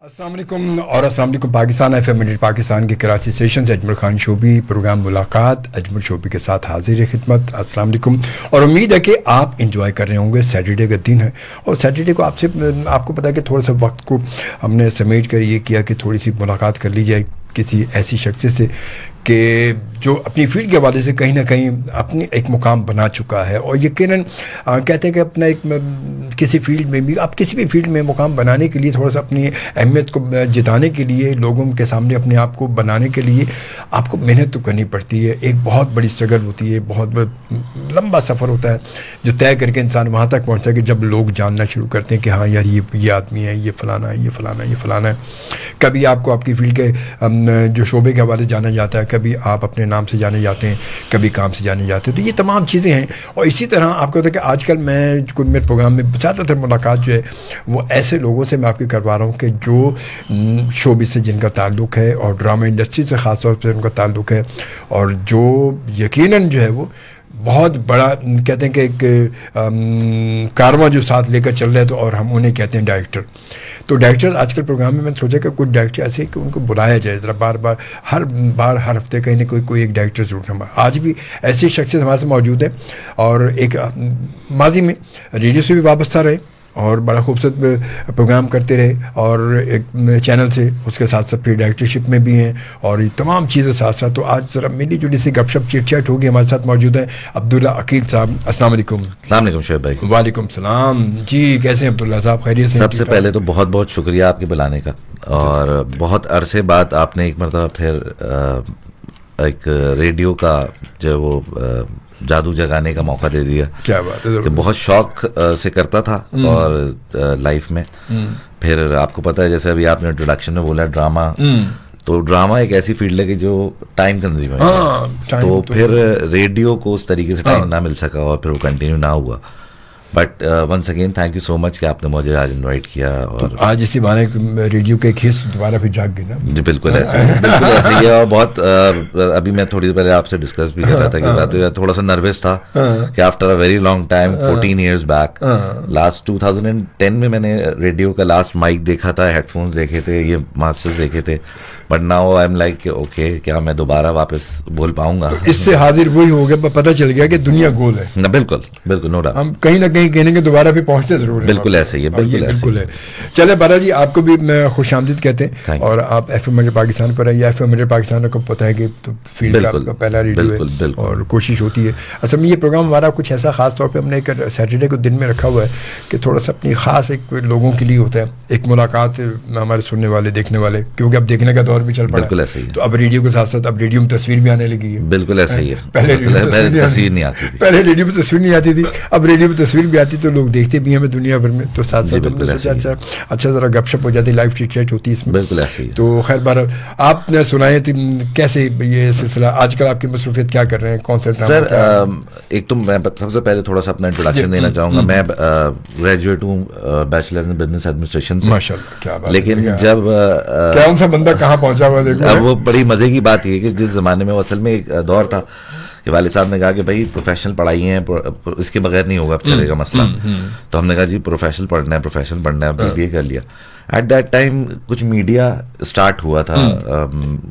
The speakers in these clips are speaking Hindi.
अस्सलाम वालेकुम और अस्सलाम वालेकुम पाकिस्तान एफएम पाकिस्तान के कराची स्टेशन से अजमल खान शोबी प्रोग्राम मुलाकात अजमल शोबी के साथ हाजिर खिदमत। अस्सलाम वालेकुम और उम्मीद है कि आप इंजॉय कर रहे होंगे। सैटरडे का दिन है और सैटरडे को आपको पता है कि थोड़ा सा वक्त को हमने समेट कर ये किया कि थोड़ी सी मुलाकात कर ली जाए किसी ऐसी शख्स से कि जो अपनी फील्ड के हवाले से कहीं ना कहीं अपनी एक मुकाम बना चुका है और यकीनन कहते हैं कि अपना एक किसी फील्ड में भी आप किसी भी फील्ड में मुकाम बनाने के लिए थोड़ा सा अपनी अहमियत को जिताने के लिए लोगों के सामने अपने आप को बनाने के लिए आपको मेहनत तो करनी पड़ती है। एक बहुत बड़ी स्ट्रगल होती है, बहुत लंबा सफ़र होता है जो तय करके इंसान वहाँ तक पहुँचता है कि जब लोग जानना शुरू करते हैं कि हाँ यार ये आदमी है, ये फ़लाना है, ये फ़लाना है, ये फ़लाना है। कभी आपको आपकी फील्ड के जो शोबे के हवाले जाना जाता है, कभी आप अपने नाम से जाने जाते हैं, कभी काम से जाने जाते हैं। तो ये तमाम चीज़ें हैं और इसी तरह आपको होता है कि आजकल मैं कोई मेरे प्रोग्राम में ज़्यादातर मुलाकात जो है वो ऐसे लोगों से मैं आपकी करवा रहा हूँ कि जो शोबे से जिनका ताल्लुक़ है और ड्रामा इंडस्ट्री से ख़ास तौर पर उनका ताल्लुक़ है और जो यकीनन जो है वो बहुत बड़ा कहते हैं कि एक कारवां जो साथ लेकर चल रहे हैं। तो और हम उन्हें कहते हैं डायरेक्टर। तो डायरेक्टर आजकल प्रोग्राम में मैंने सोचा कि कुछ डायरेक्टर ऐसे कि उनको बुलाया जाए ज़रा बार हर हफ्ते कहीं ना कोई एक डायरेक्टर ज़रूर हम आज भी ऐसी शख्सियत हमारे साथ मौजूद है और एक माजी में रेडियो से भी वाबस्ता रहे और बड़ा खूबसूरत प्रोग्राम करते रहे और एक चैनल से उसके साथ साथ फिर डायरेक्टरशिप में भी हैं और ये तमाम चीज़ें साथ साथ। तो आज ज़रा मिली जुली सी गपशप चिट चैट होगी। हमारे साथ मौजूद हैं अब्दुल्ला अकील साहब। अस्सलाम वालेकुम। अस्सलाम वालेकुम शोएब भाई। वालेकुम सलाम जी, कैसे हैं अब्दुल्ला साहब? खैरियत से? सबसे पहले तो बहुत बहुत शुक्रिया आपके बुलाने का और बहुत अरसे बाद आपने एक मरतबा फिर एक रेडियो का जो वो जादू जगाने का मौका दे दिया। क्या बात है। कि बहुत शौक से करता था और लाइफ में फिर आपको पता है जैसे अभी आपने इंट्रोडक्शन में बोला ड्रामा, तो ड्रामा एक ऐसी फील्ड है कि जो टाइम कंज्यूमर है। तो फिर रेडियो को उस तरीके से टाइम ना मिल सका और फिर वो कंटिन्यू ना हुआ। But once again thank you so much कि आपने मुझे आज इनवाइट किया। और तो आज इसी बहाने रेडियो के खिस दोबारा फिर जाग गई ना? जी बिल्कुल ऐसे ही है। और बहुत अभी मैं थोड़ी देर पहले आपसे डिस्कस भी कर रहा था कि थोड़ा सा नर्वस था कि after a very long time 14 years back last 2010 में मैंने रेडियो का लास्ट माइक देखा था, हेडफोन्स देखे थे, ये मास्टर्स देखे थे। But now I am like okay क्या मैं दोबारा वापस बोल पाऊंगा? तो इससे हाजिर वही हो गया, पता चल गया कि दुनिया गोल है ना। बिल्कुल बिल्कुल नो डाउट। हम कहीं ना कहीं कहने के दोबारा भी पहुंचते जरूर है। बिल्कुल ऐसे ही है। बिल्कुल है। चले बारा जी, आपको भी मैं खुशामदीद कहते हैं और आप एफएम पाकिस्तान पर है। एफएम पाकिस्तान को पता है कि तो फील्ड का आपका पहला रेडियो है और कोशिश होती है। असल में ये प्रोग्राम हमारा कुछ ऐसा खास तौर पे हमने एक सैटरडे को दिन में रखा हुआ है कि थोड़ा सा अपनी खास एक लोगों के लिए होता है एक मुलाकात हमारे सुनने वाले देखने वाले, क्योंकि अब देखने का दौर भी चल पड़ा। बिल्कुल ऐसे ही। तो अब रेडियो के साथ साथ अब रेडियो में तस्वीर भी आने लगी है। बिल्कुल ऐसे ही है। पहले तस्वीर नहीं आती थी। पहले रेडियो में तस्वीर नहीं आती थी, अब रेडियो में तस्वीर भी आती तो लोग देखते भी हमें दुनिया भर में। तो साथ साथ हमने सोचा अच्छा ज़रा गपशप हो जाती, लाइव चिट चैट होती है इसमें। बिल्कुल ऐसे ही। तो खैर बहरहाल आपने सुनाए थे कैसे ये सिलसिला, आजकल आपकी मसरूफियत क्या कर रहे हैं, कौन सा सर? एक तो मैं सबसे पहले थोड़ा सा अपना इंट्रोडक्शन देना चाहूँगा। मैं ग्रेजुएट हूँ बैचलर इन बिजनेस एडमिनिस्ट्रेशन से। माशाल्लाह क्या बात। लेकिन जब कौन सा बंदा कहाँ पहुँचा हुआ देखो। अब वो बड़ी मजे की बात ये कि जिस जमाने में असल में एक दौर था कि वालिद साहब ने कहा कि भाई प्रोफेशनल पढ़ाई है, इसके बगैर नहीं होगा, अब चलेगा मसला। तो हमने कहा जी प्रोफेशनल पढ़ना है, प्रोफेशनल पढ़ना है, बीबीए कर लिया। एट दैट टाइम कुछ मीडिया स्टार्ट हुआ था।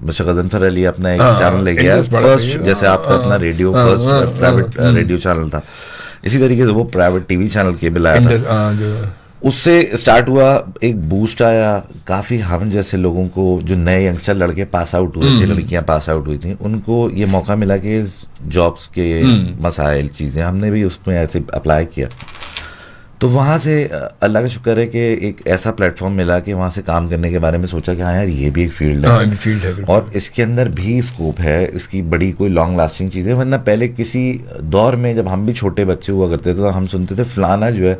मिस्टर गजनफर अली अपना एक चैनल ले गया फर्स्ट, जैसे आपका अपना radio first private radio channel था, इसी तरीके से वो प्राइवेट टीवी चैनल केबल आया था। उससे स्टार्ट हुआ, एक बूस्ट आया। काफ़ी हम जैसे लोगों को जो नए यंगस्टर लड़के पास आउट हुए थे, लड़कियां पास आउट हुई थी, उनको ये मौका मिला कि जॉब्स के मसाइल चीज़ें हमने भी उसमें ऐसे अप्लाई किया। तो वहाँ से अल्लाह का शुक्र है कि एक ऐसा प्लेटफॉर्म मिला कि वहाँ से काम करने के बारे में सोचा कि हाँ यार ये भी एक फील्ड है और इसके अंदर भी स्कोप है, इसकी बड़ी कोई लॉन्ग लास्टिंग चीज़ है। वरना पहले किसी दौर में जब हम भी छोटे बच्चे हुआ करते थे तो हम सुनते थे फलाना जो है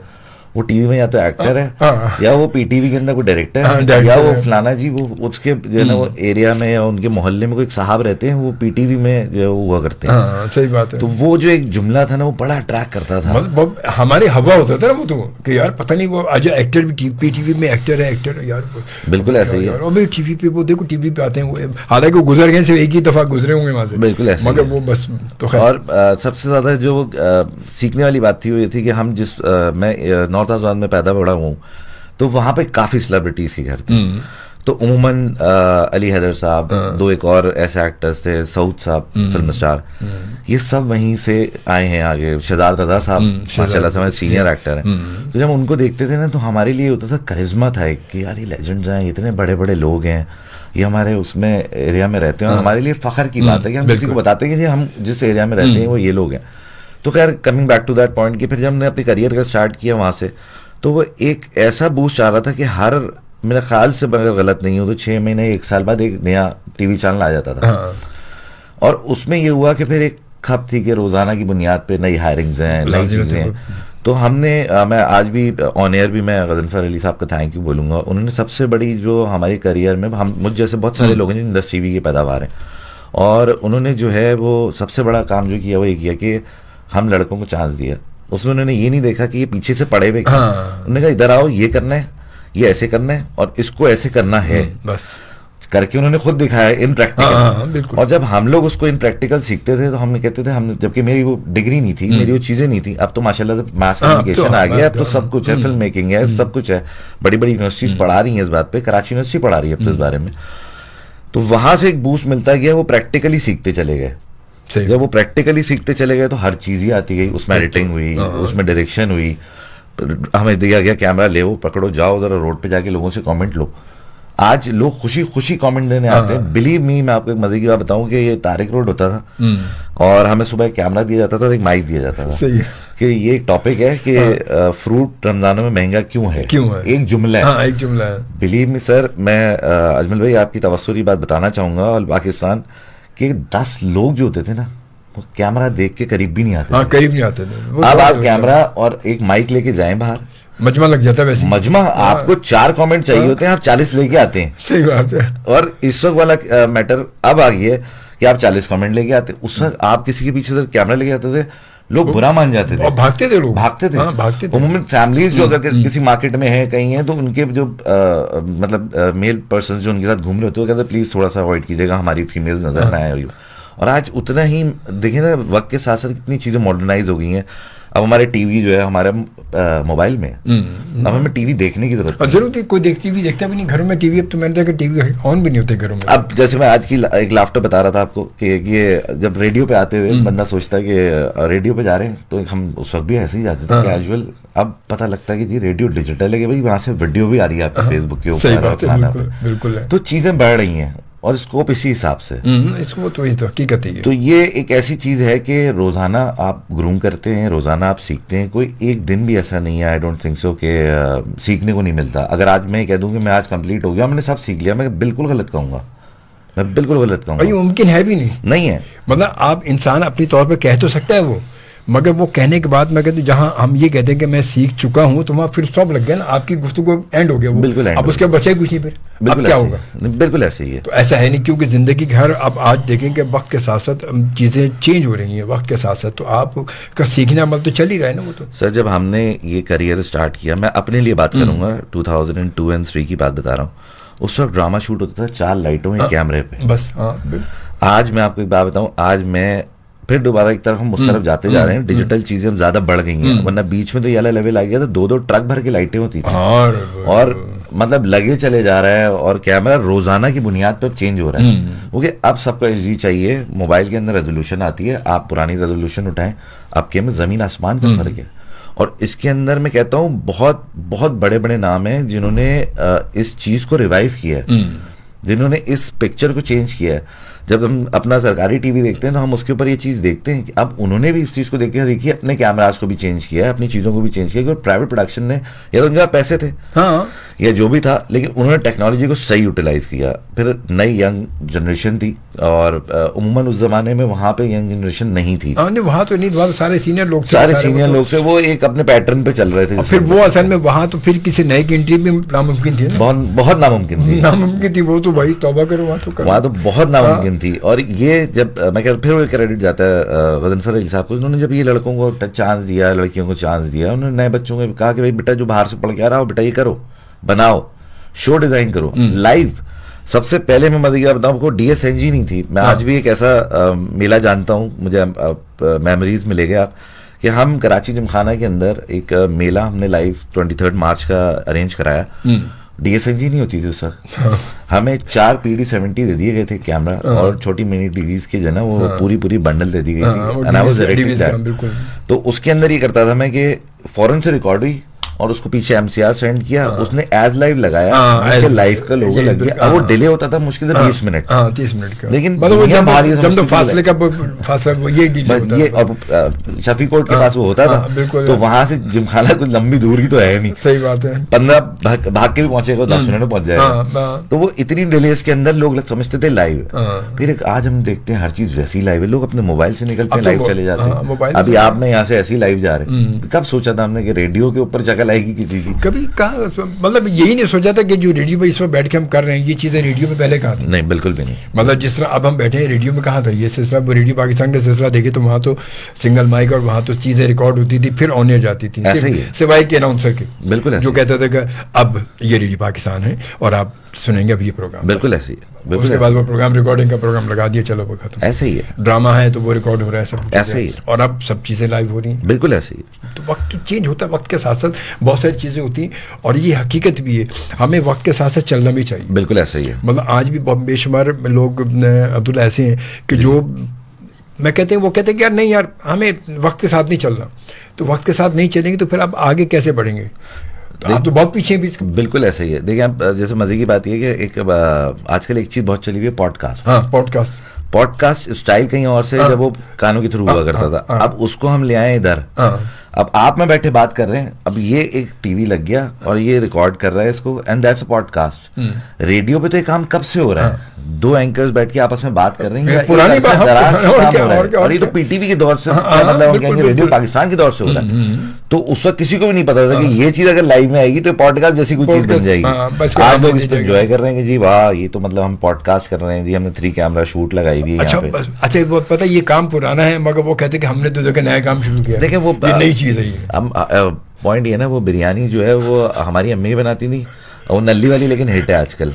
वो टीवी में या तो एक्टर है या वो पीटीवी के अंदर कोई डायरेक्टर है या वो फलाना जी वो उसके जो है ना वो एरिया में या उनके मोहल्ले में कोई साहब रहते हैं वो पीटीवी में जो हुआ करते हैं। सही बात है। तो वो जो एक जुमला था ना वो बड़ा अट्रैक्ट करता था। हमारे हवा होता था ना वो तो कि यार पता नहीं वो आज एक्टर भी पीटीवी में एक्टर है, एक्टर यार बिल्कुल ऐसे ही है। और भाई टीवी पे वो देखो टीवी पे आते हैं वो, हालांकि वो गुजर गए सिर्फ एक ही दफा गुजरे होंगे वहां से। बिल्कुल ऐसे मगर वो बस तो और सबसे ज्यादा जो सीखने वाली बात थी वो ये थी कि हम जिस मैं नॉर्थ आजाद में पैदा बड़ा हूँ, तो वहां पे काफी सेलिब्रिटीज के घर थे। तो उमूमन अली हैदर साहब, दो एक और ऐसे एक्टर्स थे, सऊद साहब फिल्म स्टार, ये सब वहीं से आए हैं आगे। शहजाद रजा साहब माशाल्लाह से हमारे सीनियर एक्टर हैं। तो जब उनको देखते थे ना तो हमारे लिए होता था करिश्मा था एक कि यार ये लेजेंड्स हैं, इतने बड़े बड़े लोग हैं, ये हमारे उसमें एरिया में रहते हैं, और हमारे लिए फख्र की बात है कि हम किसी को बताते हैं कि हम जिस एरिया में रहते हैं वो ये लोग हैं। तो खैर coming back to that point कि फिर जब हमने अपने करियर का स्टार्ट किया वहाँ से, तो वो एक ऐसा बूस्ट आ रहा था कि हर, मेरा ख्याल से अगर गलत नहीं हो तो 6 महीने 1 साल बाद एक नया टीवी चैनल आ जाता था। और उसमें ये हुआ कि फिर एक खप थी कि रोजाना की बुनियाद पे नई हायरिंग्स हैं, नई चीजें हैं। तो हमने मैं आज भी ऑन एयर भी मैं गजनफर अली साहब का थैंक यू बोलूंगा। उन्होंने सबसे बड़ी जो हमारे करियर में, हम मुझ जैसे बहुत सारे लोग हैं जिन 10 टीवी की पैदावार हैं, और उन्होंने जो है वो सबसे बड़ा काम जो किया वो ये किया कि हम लड़कों को चांस दिया। उसमें उन्होंने ये नहीं देखा कि ये पीछे से पड़े हुए, उन्होंने कहा इधर आओ, ये करना है, ये ऐसे करना है, और इसको ऐसे करना है, बस करके उन्होंने खुद दिखाया इन प्रैक्टिकल। और जब हम लोग उसको इन प्रैक्टिकल सीखते थे तो हम कहते थे, हम, जबकि मेरी वो डिग्री नहीं थी, मेरी वो चीजें नहीं थी। अब तो माशाल्लाह से मास कम्युनिकेशन आ गया, अब तो सब कुछ है, फिल्म मेकिंग है, सब कुछ है, बड़ी बड़ी यूनिवर्सिटीज पढ़ा रही हैं इस बात पे, कराची यूनिवर्सिटी पढ़ा रही है अब तो इस बारे में। तो वहां से एक बूस्ट मिलता गया, वो प्रैक्टिकली सीखते चले गए। जब वो प्रैक्टिकली सीखते चले गए तो हर चीज ही आती गई, उसमें एडिटिंग हुई, उसमें डायरेक्शन हुई, हमें दिया गया कैमरा, ले वो पकड़ो, जाओ जरा रोड पे जाके लोगों से कमेंट लो। आज लोग खुशी खुशी कमेंट देने आते हैं। बिलीव मी, मैं आपको एक मजे की बात बताऊं कि ये तारिक रोड होता था और हमें सुबह कैमरा दिया जाता था और एक माइक दिया जाता था। सही है कि ये एक टॉपिक है कि फ्रूट रमजानों में महंगा क्यों है, एक जुमला है, एक जुमला है। बिलीव मी सर, मैं अजमल भाई आपकी तवस्सुरी बात बताना चाहूंगा, और पाकिस्तान के 10 लोग जो होते थे ना, वो कैमरा देख के करीब भी नहीं आते, करीब नहीं आते थे। अब आप कैमरा और एक माइक लेके जाएं बाहर, मजमा लग जाता है। वैसे मजमा, आपको 4 कमेंट चाहिए होते हैं, आप 40 लेके आते हैं। सही बात है। और इस वक्त वाला मैटर अब आ गया है कि आप 40 कमेंट लेके आते, उस वक्त आप किसी के पीछे से कैमरा लेके आते थे, लोग बुरा मान जाते थे, भागते थे, लोग भागते थे, भागते थे। उम्मीद फैमिलीज जो अगर किसी मार्केट में है, कहीं है, तो उनके जो मतलब मेल पर्सन जो उनके साथ घूम रहे होते हैं, वो कहते प्लीज थोड़ा सा अवॉइड कीजिएगा, हमारी फीमेल नजर ना आए। और आज उतना ही देखिए ना, वक्त के साथ साथ कितनी चीजें मॉडर्नाइज हो गई हैं। अब हमारे टीवी जो है हमारे मोबाइल में, अब हमें टीवी देखने की जरूरत है। जरूरत है, कोई टीवी देखता भी नहीं घरों में टीवी। अब तो मैंने देखा टीवी ऑन भी नहीं होते घरों में। अब जैसे मैं आज की एक लाफ्टर बता रहा था आपको कि ये जब रेडियो पे आते हुए बंदा सोचता है कि रेडियो पे जा रहे हैं, तो हम उस वक्त भी ऐसे ही जाते थे कैजुअल। अब पता लगता है कि जी रेडियो डिजिटल है, कि भाई वहां से वीडियो भी आ रही है आपके फेसबुक के ऊपर। बिल्कुल, तो चीजें बढ़ रही हैं और स्कोप इसी हिसाब से, इसको तो ये तो हकीकत है। तो ये एक ऐसी चीज है कि रोजाना आप ग्रूम करते हैं, रोजाना आप सीखते हैं, कोई एक दिन भी ऐसा नहीं है, आई डोंट थिंक सो कि सीखने को नहीं मिलता। अगर आज मैं कह दूं कि मैं आज कंप्लीट हो गया, मैंने सब सीख लिया, मैं बिल्कुल गलत कहूंगा, मैं बिल्कुल गलत कहूंगा। मुमकिन है भी नहीं है। मतलब आप इंसान अपनी तौर पर कह तो सकता है वो, मगर वो कहने के बाद मैं कहता हूँ जहां हम ये कहते हैं कि मैं सीख चुका हूं, तो वहां फिर स्टॉप लग गया ना, आपकी गुफ्तगू एंड हो गया वो। बिल्कुल, अब उसके बचे कुछ नहीं, फिर अब क्या होगा? बिल्कुल ऐसे ही है। तो ऐसा है नहीं, क्योंकि जिंदगी के हर, अब आज देखें कि वक्त के साथ साथ चीजें चेंज हो रही हैं, वक्त के साथ साथ, तो आपका सीखने अमल तो चल ही रहा है ना वो। तो सर जब हमने ये करियर स्टार्ट किया, मैं अपने लिए बात करूंगा, 2002 और 3 की बात बता रहा हूँ, उस वक्त ड्रामा शूट होता था 4 लाइटों एक कैमरे पे, बस। आज मैं आपको एक बात बताऊं, आज मैं फिर दोबारा एक तरफ हम उस तरफ जाते जा रहे हैं, डिजिटल चीजें हम ज्यादा बढ़ गई हैं, वरना बीच में तो ये लेवल आ गया था, 2-2 ट्रक भर के लाइटें होती थी, और मतलब लगे चले जा रहा है, और कैमरा रोजाना की बुनियाद पर चेंज हो रहा है। ओके, अब सबको एचडी चाहिए, मोबाइल के अंदर रेजोल्यूशन आती है, आप पुरानी रेजोल्यूशन उठाएं, आपके में जमीन आसमान का फर्क है। और इसके अंदर मैं कहता हूँ बहुत बहुत बड़े बड़े नाम हैं जिन्होंने इस चीज को रिवाइव किया है, जिन्होंने इस पिक्चर को चेंज किया है। जब हम अपना सरकारी टीवी देखते हैं तो हम उसके ऊपर ये चीज देखते हैं कि अब उन्होंने भी इस चीज को देखिए अपने कैमराज को भी चेंज किया है, अपनी चीजों को भी चेंज किया, क्योंकि प्राइवेट प्रोडक्शन ने, या तो उनके पैसे थे, हाँ, या जो भी था, लेकिन उन्होंने टेक्नोलॉजी को सही यूटिलाइज किया। फिर नई यंग जनरेशन थी, और उम्मन उस जमाने में वहां पे यंग जनरेशन नहीं थी, वहां तो नहीं, वहां सारे सीनियर लोग थे, सारे सीनियर लोग थे, वो एक अपने पैटर्न पे चल रहे थे। फिर वो असल में वहां तो फिर किसी नए की एंट्री भी नामुमकिन थी, बहुत नामुमकिन थी वो तो भाई तौबा करो, वहां तो बहुत नामुमकिन थी। और ये जब मैं कहता फिर वो क्रेडिट जाता है गजनफर अली साहब को, उन्होंने जब ये लड़कों को चांस दिया, लड़कियों को चांस दिया, उन्होंने नए बच्चों को कहा कि भाई बेटा जो बाहर से पढ़ के आ रहा हो, बेटा ये करो, बनाओ, शो डिजाइन करो लाइव। सबसे पहले मैं मज़े की बात बताऊं आपको, DSNG नहीं थी। मैं आज भी एक ऐसा मेला जानता हूं, मुझे मेमोरीज मिलेगा आप, कि हम कराची जिमखाना के अंदर एक मेला हमने लाइव 23 मार्च का अरेंज कराया। DSLG नहीं होती थी उस वक्त, हमें 4 PD-70 दे दिए गए थे कैमरा और छोटी मिनी टीवीज की जो है ना वो पूरी बंडल दे दी गई थी। And I was directing that। तो उसके अंदर ये करता था मैं कि फौरन से रिकॉर्ड हुई और उसको पीछे MCR सेंड किया, उसने एज लाइव लगाया, उसके लाइव का लोगो लग गया। अब वो डिले होता था मुश्किल से 20 मिनट, 30 मिनट का, लेकिन जब फासले का फासला ये डिले होता ये और शफी कोर्ट के पास वो होता था, तो वहां से जिमखाना कुछ लंबी दूर की तो है नहीं, सही बात है, 15 भाग के भी पहुंचेगा 10 मिनट में पहुंच जाएगा। तो वो इतनी डिलेस के अंदर लोग समझते थे लाइव। फिर आज हम देखते हैं हर चीज वैसी लाइव है, लोग अपने मोबाइल से निकलते हैं लाइव चले जाते हैं। अभी आपने यहाँ से ऐसी लाइव जा रहे हैं, कब सोचा था हमने कि रेडियो के ऊपर जगह आएगी किसी की? कभी कहा, मतलब यही नहीं सोचा था कि जो रेडियो पे इस पर बैठ के हम कर रहे हैं ये चीजें रेडियो में पहले कहा था। नहीं, बिल्कुल भी नहीं। मतलब जिस तरह अब हम बैठे हैं रेडियो में कहा था ये सिलसिला, रेडियो पाकिस्तान का सिलसिला देखे तो वहाँ तो सिंगल माइक और वहाँ तो चीजें रिकॉर्ड होती थी फिर ऑन एयर जाती थी, सिवाय के अनाउंसर के, बिल्कुल जो कहते थे कि अब ये रेडियो पाकिस्तान है और आप सुनेंगे अब ये प्रोग्राम। बिल्कुल ऐसे ही है। उसके बाद वो प्रोग्राम रिकॉर्डिंग का प्रोग्राम लगा दिया, चलो वो खत्म। ऐसे ही है। ड्रामा है तो वो रिकॉर्ड हो रहा है, सब ऐसे ही, और अब सब चीजें लाइव हो रही हैं। बिल्कुल ऐसे ही। तो वक्त चेंज होता है, वक्त के साथ साथ बहुत सारी चीजें होती हैं और ये हकीकत भी है, हमें वक्त के साथ साथ चलना भी चाहिए। बिल्कुल ऐसा ही है। मतलब आज भी बेशुमार लोग अब्दुल्ला ऐसे हैं कि जो मैं कहते हैं वो कहते हैं कि यार नहीं यार हमें वक्त के साथ नहीं चलना, तो वक्त के साथ नहीं चलेंगे तो फिर आप आगे कैसे बढ़ेंगे? तो आप तो बहुत पीछे भी। बिल्कुल ऐसे ही है। देखिए आप जैसे मजे की बात ये कि एक आजकल एक चीज बहुत चली हुई है, पॉडकास्ट। हाँ, पॉडकास्ट स्टाइल कहीं और से जब वो कानों के थ्रू हुआ करता था, अब उसको हम ले आए इधर। अब आप में बैठे बात कर रहे हैं, अब ये एक टीवी लग गया और ये रिकॉर्ड कर रहा है इसको, and that's a podcast. Radio पे तो ये काम कब से हो रहा है, 2 एंकर्स बैठ के आपस में बात कर रहे हैं, पुरानी बात और ये तो पीटीवी के दौर से, मतलब हम कहेंगे रेडियो पाकिस्तान के दौर से हो रहा है। तो उस वक्त किसी को भी नहीं पता था कि ये चीज अगर लाइव में आएगी तो पॉडकास्ट जैसी कोई चीज बन जाएगी। आज लोग इसको एंजॉय कर रहे हैं कि जी वाह ये तो मतलब हम पॉडकास्ट कर रहे हैं जी, हमने 3 कैमरा शूट लगाई हुई है यहाँ पे। अच्छा वो पता है ये काम पुराना है मगर वो कहते हैं कि हमने तो जगह नया काम शुरू किया। देखिए वो नई चीज है। हम पॉइंट ये ना, वो बिरयानी जो है वो हमारी अम्मी बनाती थी, वो नल्ली वाली, लेकिन हिट है आजकल।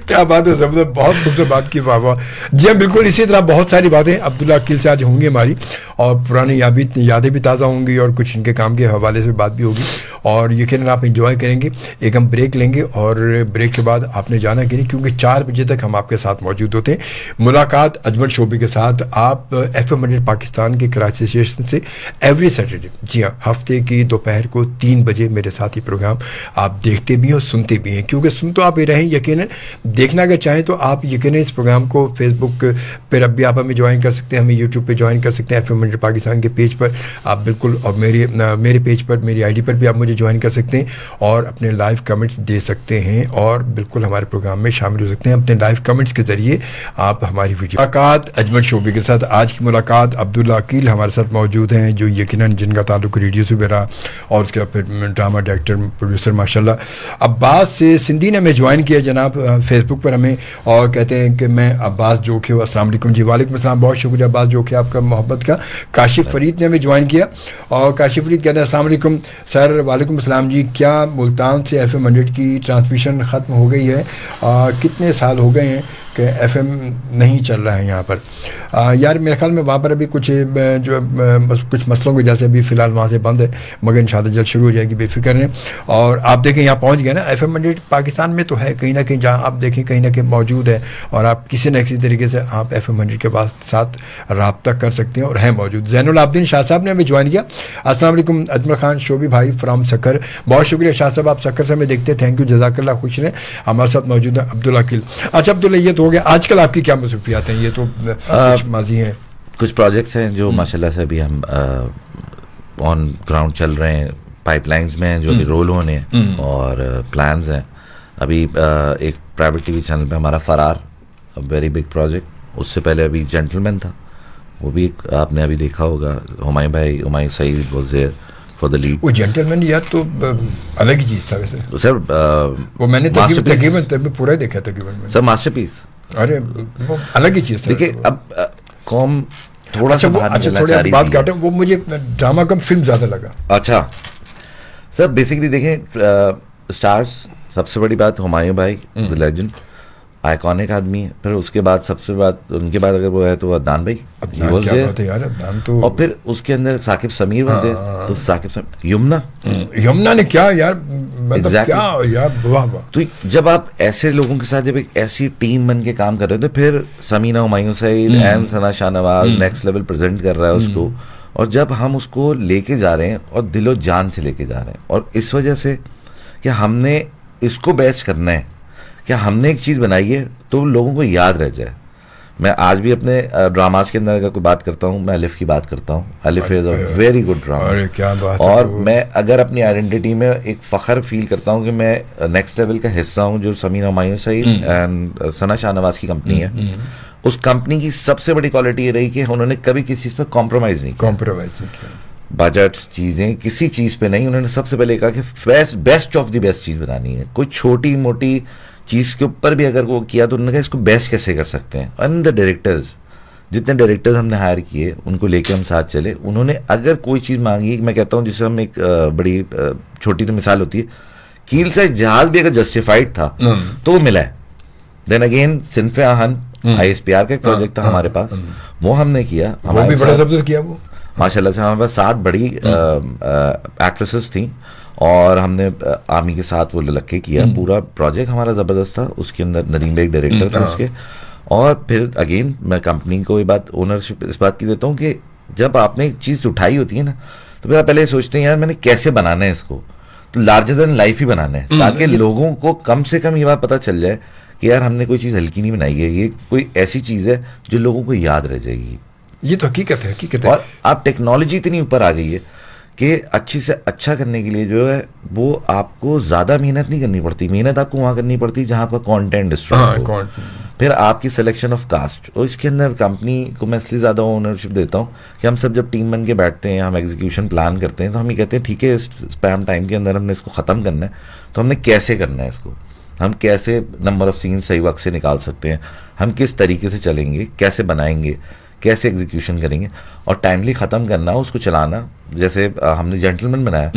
क्या बात है, जबरदस्त, बहुत खूबसूरत बात की, वाह वाह। जी हाँ, बिल्कुल इसी तरह बहुत सारी बातें अब्दुल्ला अकील से आज होंगी हमारी, और पुरानी यादें भी ताज़ा होंगी और कुछ इनके काम के हवाले से बात भी होगी, और यकीनन आप इंजॉय करेंगे। एक हम ब्रेक लेंगे और ब्रेक के बाद आपने जाना कि नहीं, क्योंकि 4 बजे तक हम आपके साथ मौजूद होते हैं। मुलाकात अजमल शोबी के साथ आप FM 100 पाकिस्तान के कराची स्टेशन से एवरी सैटरडे, जी हाँ, हफ्ते की दोपहर को 3 बजे मेरे साथ ही प्रोग्राम आप देखते भी हैं और सुनते भी हैं, क्योंकि सुन तो आप ही रहें, यकीनन देखना अगर चाहें तो आप यकीनन इस प्रोग्राम को फेसबुक पर अब भी आप हमें ज्वाइन कर सकते हैं, हमें यूट्यूब पे ज्वाइन कर सकते हैं, FM 100 पाकिस्तान के पेज पर आप बिल्कुल, और मेरे पेज पर, मेरी आईडी पर भी आप मुझे ज्वाइन कर सकते हैं और अपने लाइव कमेंट्स दे सकते हैं और बिल्कुल हमारे प्रोग्राम में शामिल हो सकते हैं। अपने लाइव कमेंट्स के जरिए आप हमारी वीडियो मुलाकात अजमल शोबी के साथ, आज की मुलाकात अब्दुल्ला अकील हमारे साथ मौजूद हैं, जो यकीनन जिनका ताल्लुक रेडियो से भी रहा, और उसके बाद फिर ड्रामा डायरेक्टर, प्रोड्यूसर माशाल्लाह। अब्बास से सिंधी ने हमें ज्वाइन किया जनाब फेसबुक पर हमें, और कहते हैं कि मैं अब्बास जोखे, अस्सलाम वालेकुम जी। वालेकुम अस्सलाम, बहुत शुक्रिया अब्बास जोखे आपका मोहब्बत का। काशिफ फरीद ने हमें ज्वाइन किया, और काशिफ फरीद कहते हैं अस्सलाम वालेकुम सर। वालेकुम अस्सलाम जी। क्या मुल्तान से FM 100 की ट्रांसमिशन ख़त्म हो गई है? कितने साल हो गए हैं कि FM नहीं चल रहा है यहाँ पर? यार मेरे ख्याल में वहाँ पर अभी कुछ कुछ मसलों की वजह से अभी फ़िलहाल वहाँ से बंद है, मगर इंशाल्लाह जल्द शुरू हो जाएगी, बेफिक्र रहें। और आप देखें यहाँ पहुँच गए ना, FM 100 पाकिस्तान में तो है कहीं ना कहीं, जहाँ आप देखें कहीं ना कहीं मौजूद है, और आप किसी न किसी तरीके से आप FM 100 के साथ रब्ता कर सकते हैं और हैं मौजूद। ज़ैनुल आबदीन शाह साहब ने हमें ज्वाइन किया, अस्सलाम वालेकुम अजमल खान शोबी भाई फ्राम सक्कर। बहुत शुक्रिया शाह साहब, आप सक्कर से हमें देखते हैं, थैंक यू, जज़ाकल्लाह, खुश रहें। हमारे साथ मौजूद है अब्दुल्ला अकील। अच्छा अब्दुल्ला, ये तो हो गया, आजकल आपकी क्या मसरूफियात हैं? ये तो कुछ माजी हैं, कुछ प्रोजेक्ट्स हैं जो माशाल्लाह से अभी हम ऑन ग्राउंड चल रहे हैं, पाइपलाइंस में हैं जो अभी रोल होने हैं, और प्लान्स हैं अभी। एक प्राइवेट टीवी चैनल पे हमारा फरार, वेरी बिग प्रोजेक्ट, उससे पहले अभी जेंटलमैन था, वो भी आपने अभी देखा होगा, Humayun Saeed was there for the lead. वो जेंटलमैन यार तो अलग ही चीज़ था वैसे सर, वो मैंने तकरीबन पूरा ही देखा तकरीबन सर, मास्टरपीस। अरे वो अलग ही चीज़ था। देखिए अब कॉम थोड़ा सा थोड़ी बात काटे, वो मुझे ड्रामा कम फिल्म ज़्यादा लगा। अच्छा सर, बेसिकली देखें स्टार्स, सबसे बड़ी बात हुमायूं भाई द लेजेंड, आइकॉनिक आदमी है। फिर उसके बाद सबसे बाद उनके बाद अगर वो है तो अदनान भाई, अदनान क्या बात है यार, अदनान तो। और फिर उसके अंदर साकिब समीर बन गए, तो साकिब समीर, यमुना ने क्या यार, मतलब Exactly. क्या यार, वाह वाह। तो जब आप ऐसे लोगों के साथ जब एक ऐसी टीम बन के काम कर रहे हो, तो फिर Sameena Humayun Saeed and Sana Shahnawaz next level present कर रहा है उसको, और जब हम उसको लेके जा रहे हैं और दिलो जान से लेके जा रहे हैं, और इस वजह से कि हमने इसको बेस्ट करना है, क्या हमने एक चीज़ बनाई है तो लोगों को याद रह जाए। मैं आज भी अपने ड्रामास के अंदर अगर कोई बात करता हूँ, मैं अलिफ की बात करता हूँ। अलिफ is a very good drama. अरे क्या बात है। और मैं अगर अपनी आइडेंटिटी में एक फ़ख्र फील करता हूँ कि मैं नेक्स्ट लेवल का हिस्सा हूँ, जो समीना हुमायूं सईद एंड सना शाहनवाज की कंपनी है। उस कंपनी की सबसे बड़ी क्वालिटी ये रही कि उन्होंने कभी किसी चीज़ पर कॉम्प्रोमाइज़ नहीं किया। बजट्स चीज़ें किसी चीज़ पे नहीं, उन्होंने सबसे पहले कहा कि बेस्ट ऑफ द बेस्ट चीज़ बनानी है। कोई छोटी मोटी चीज़ के ऊपर भी अगर वो किया तो उन्होंने कहा इसको बेस्ट कैसे कर सकते हैं। एंड द डायरेक्टर्स, जितने डायरेक्टर्स हमने हायर किए उनको लेके हम साथ चले। उन्होंने अगर कोई चीज़ मांगी, मैं कहता हूँ जिसे हम एक बड़ी छोटी तो मिसाल होती है, कील से जहाज भी अगर जस्टिफाइड था तो वो मिला है। देन अगेन सिन्फे आहन ISPR का एक प्रोजेक्ट था हमारे पास, वो हमने किया। वो भी बड़ा जबरदस्त किया वो, माशाल्लाह से। हमारे पास 7 बड़ी एक्ट्रेसेस थी और हमने आर्मी के साथ वो लग के किया। पूरा प्रोजेक्ट हमारा ज़बरदस्त था। उसके अंदर नदीम बेग डायरेक्टर थे उसके। और फिर अगेन मैं कंपनी को ये बात ओनरशिप इस बात की देता हूँ कि जब आपने एक चीज़ उठाई होती है ना, तो फिर आप पहले सोचते हैं यार मैंने कैसे बनाना है इसको, तो लार्जर देन लाइफ ही बनाना है, ताकि लोगों को कम से कम ये बात पता चल जाए कि यार हमने कोई चीज़ हल्की नहीं बनाई है, ये कोई ऐसी चीज़ है जो लोगों को याद रह जाएगी। ये तो हकीकत है। और आप टेक्नोलॉजी इतनी ऊपर आ गई है कि अच्छी से अच्छा करने के लिए जो है वो आपको ज़्यादा मेहनत नहीं करनी पड़ती। मेहनत आपको वहाँ करनी पड़ती है जहाँ आपका कंटेंट डिस्ट्रॉय हो। फिर आपकी सिलेक्शन ऑफ कास्ट, और इसके अंदर कंपनी को मैं इसलिए ज़्यादा ओनरशिप देता हूँ कि हम सब जब टीम बन के बैठते हैं, हम एग्जीक्यूशन प्लान करते हैं, तो हम ये कहते हैं ठीक है इस स्पैम टाइम के अंदर हमने इसको ख़त्म करना है, तो हमने कैसे करना है इसको, हम कैसे नंबर ऑफ़ सीन सही वक्त से निकाल सकते हैं, हम किस तरीके से चलेंगे, कैसे बनाएंगे, कैसे एग्जीक्यूशन करेंगे, और टाइमली ख़त्म करना, उसको चलाना। जैसे हमने जेंटलमैन बनाया।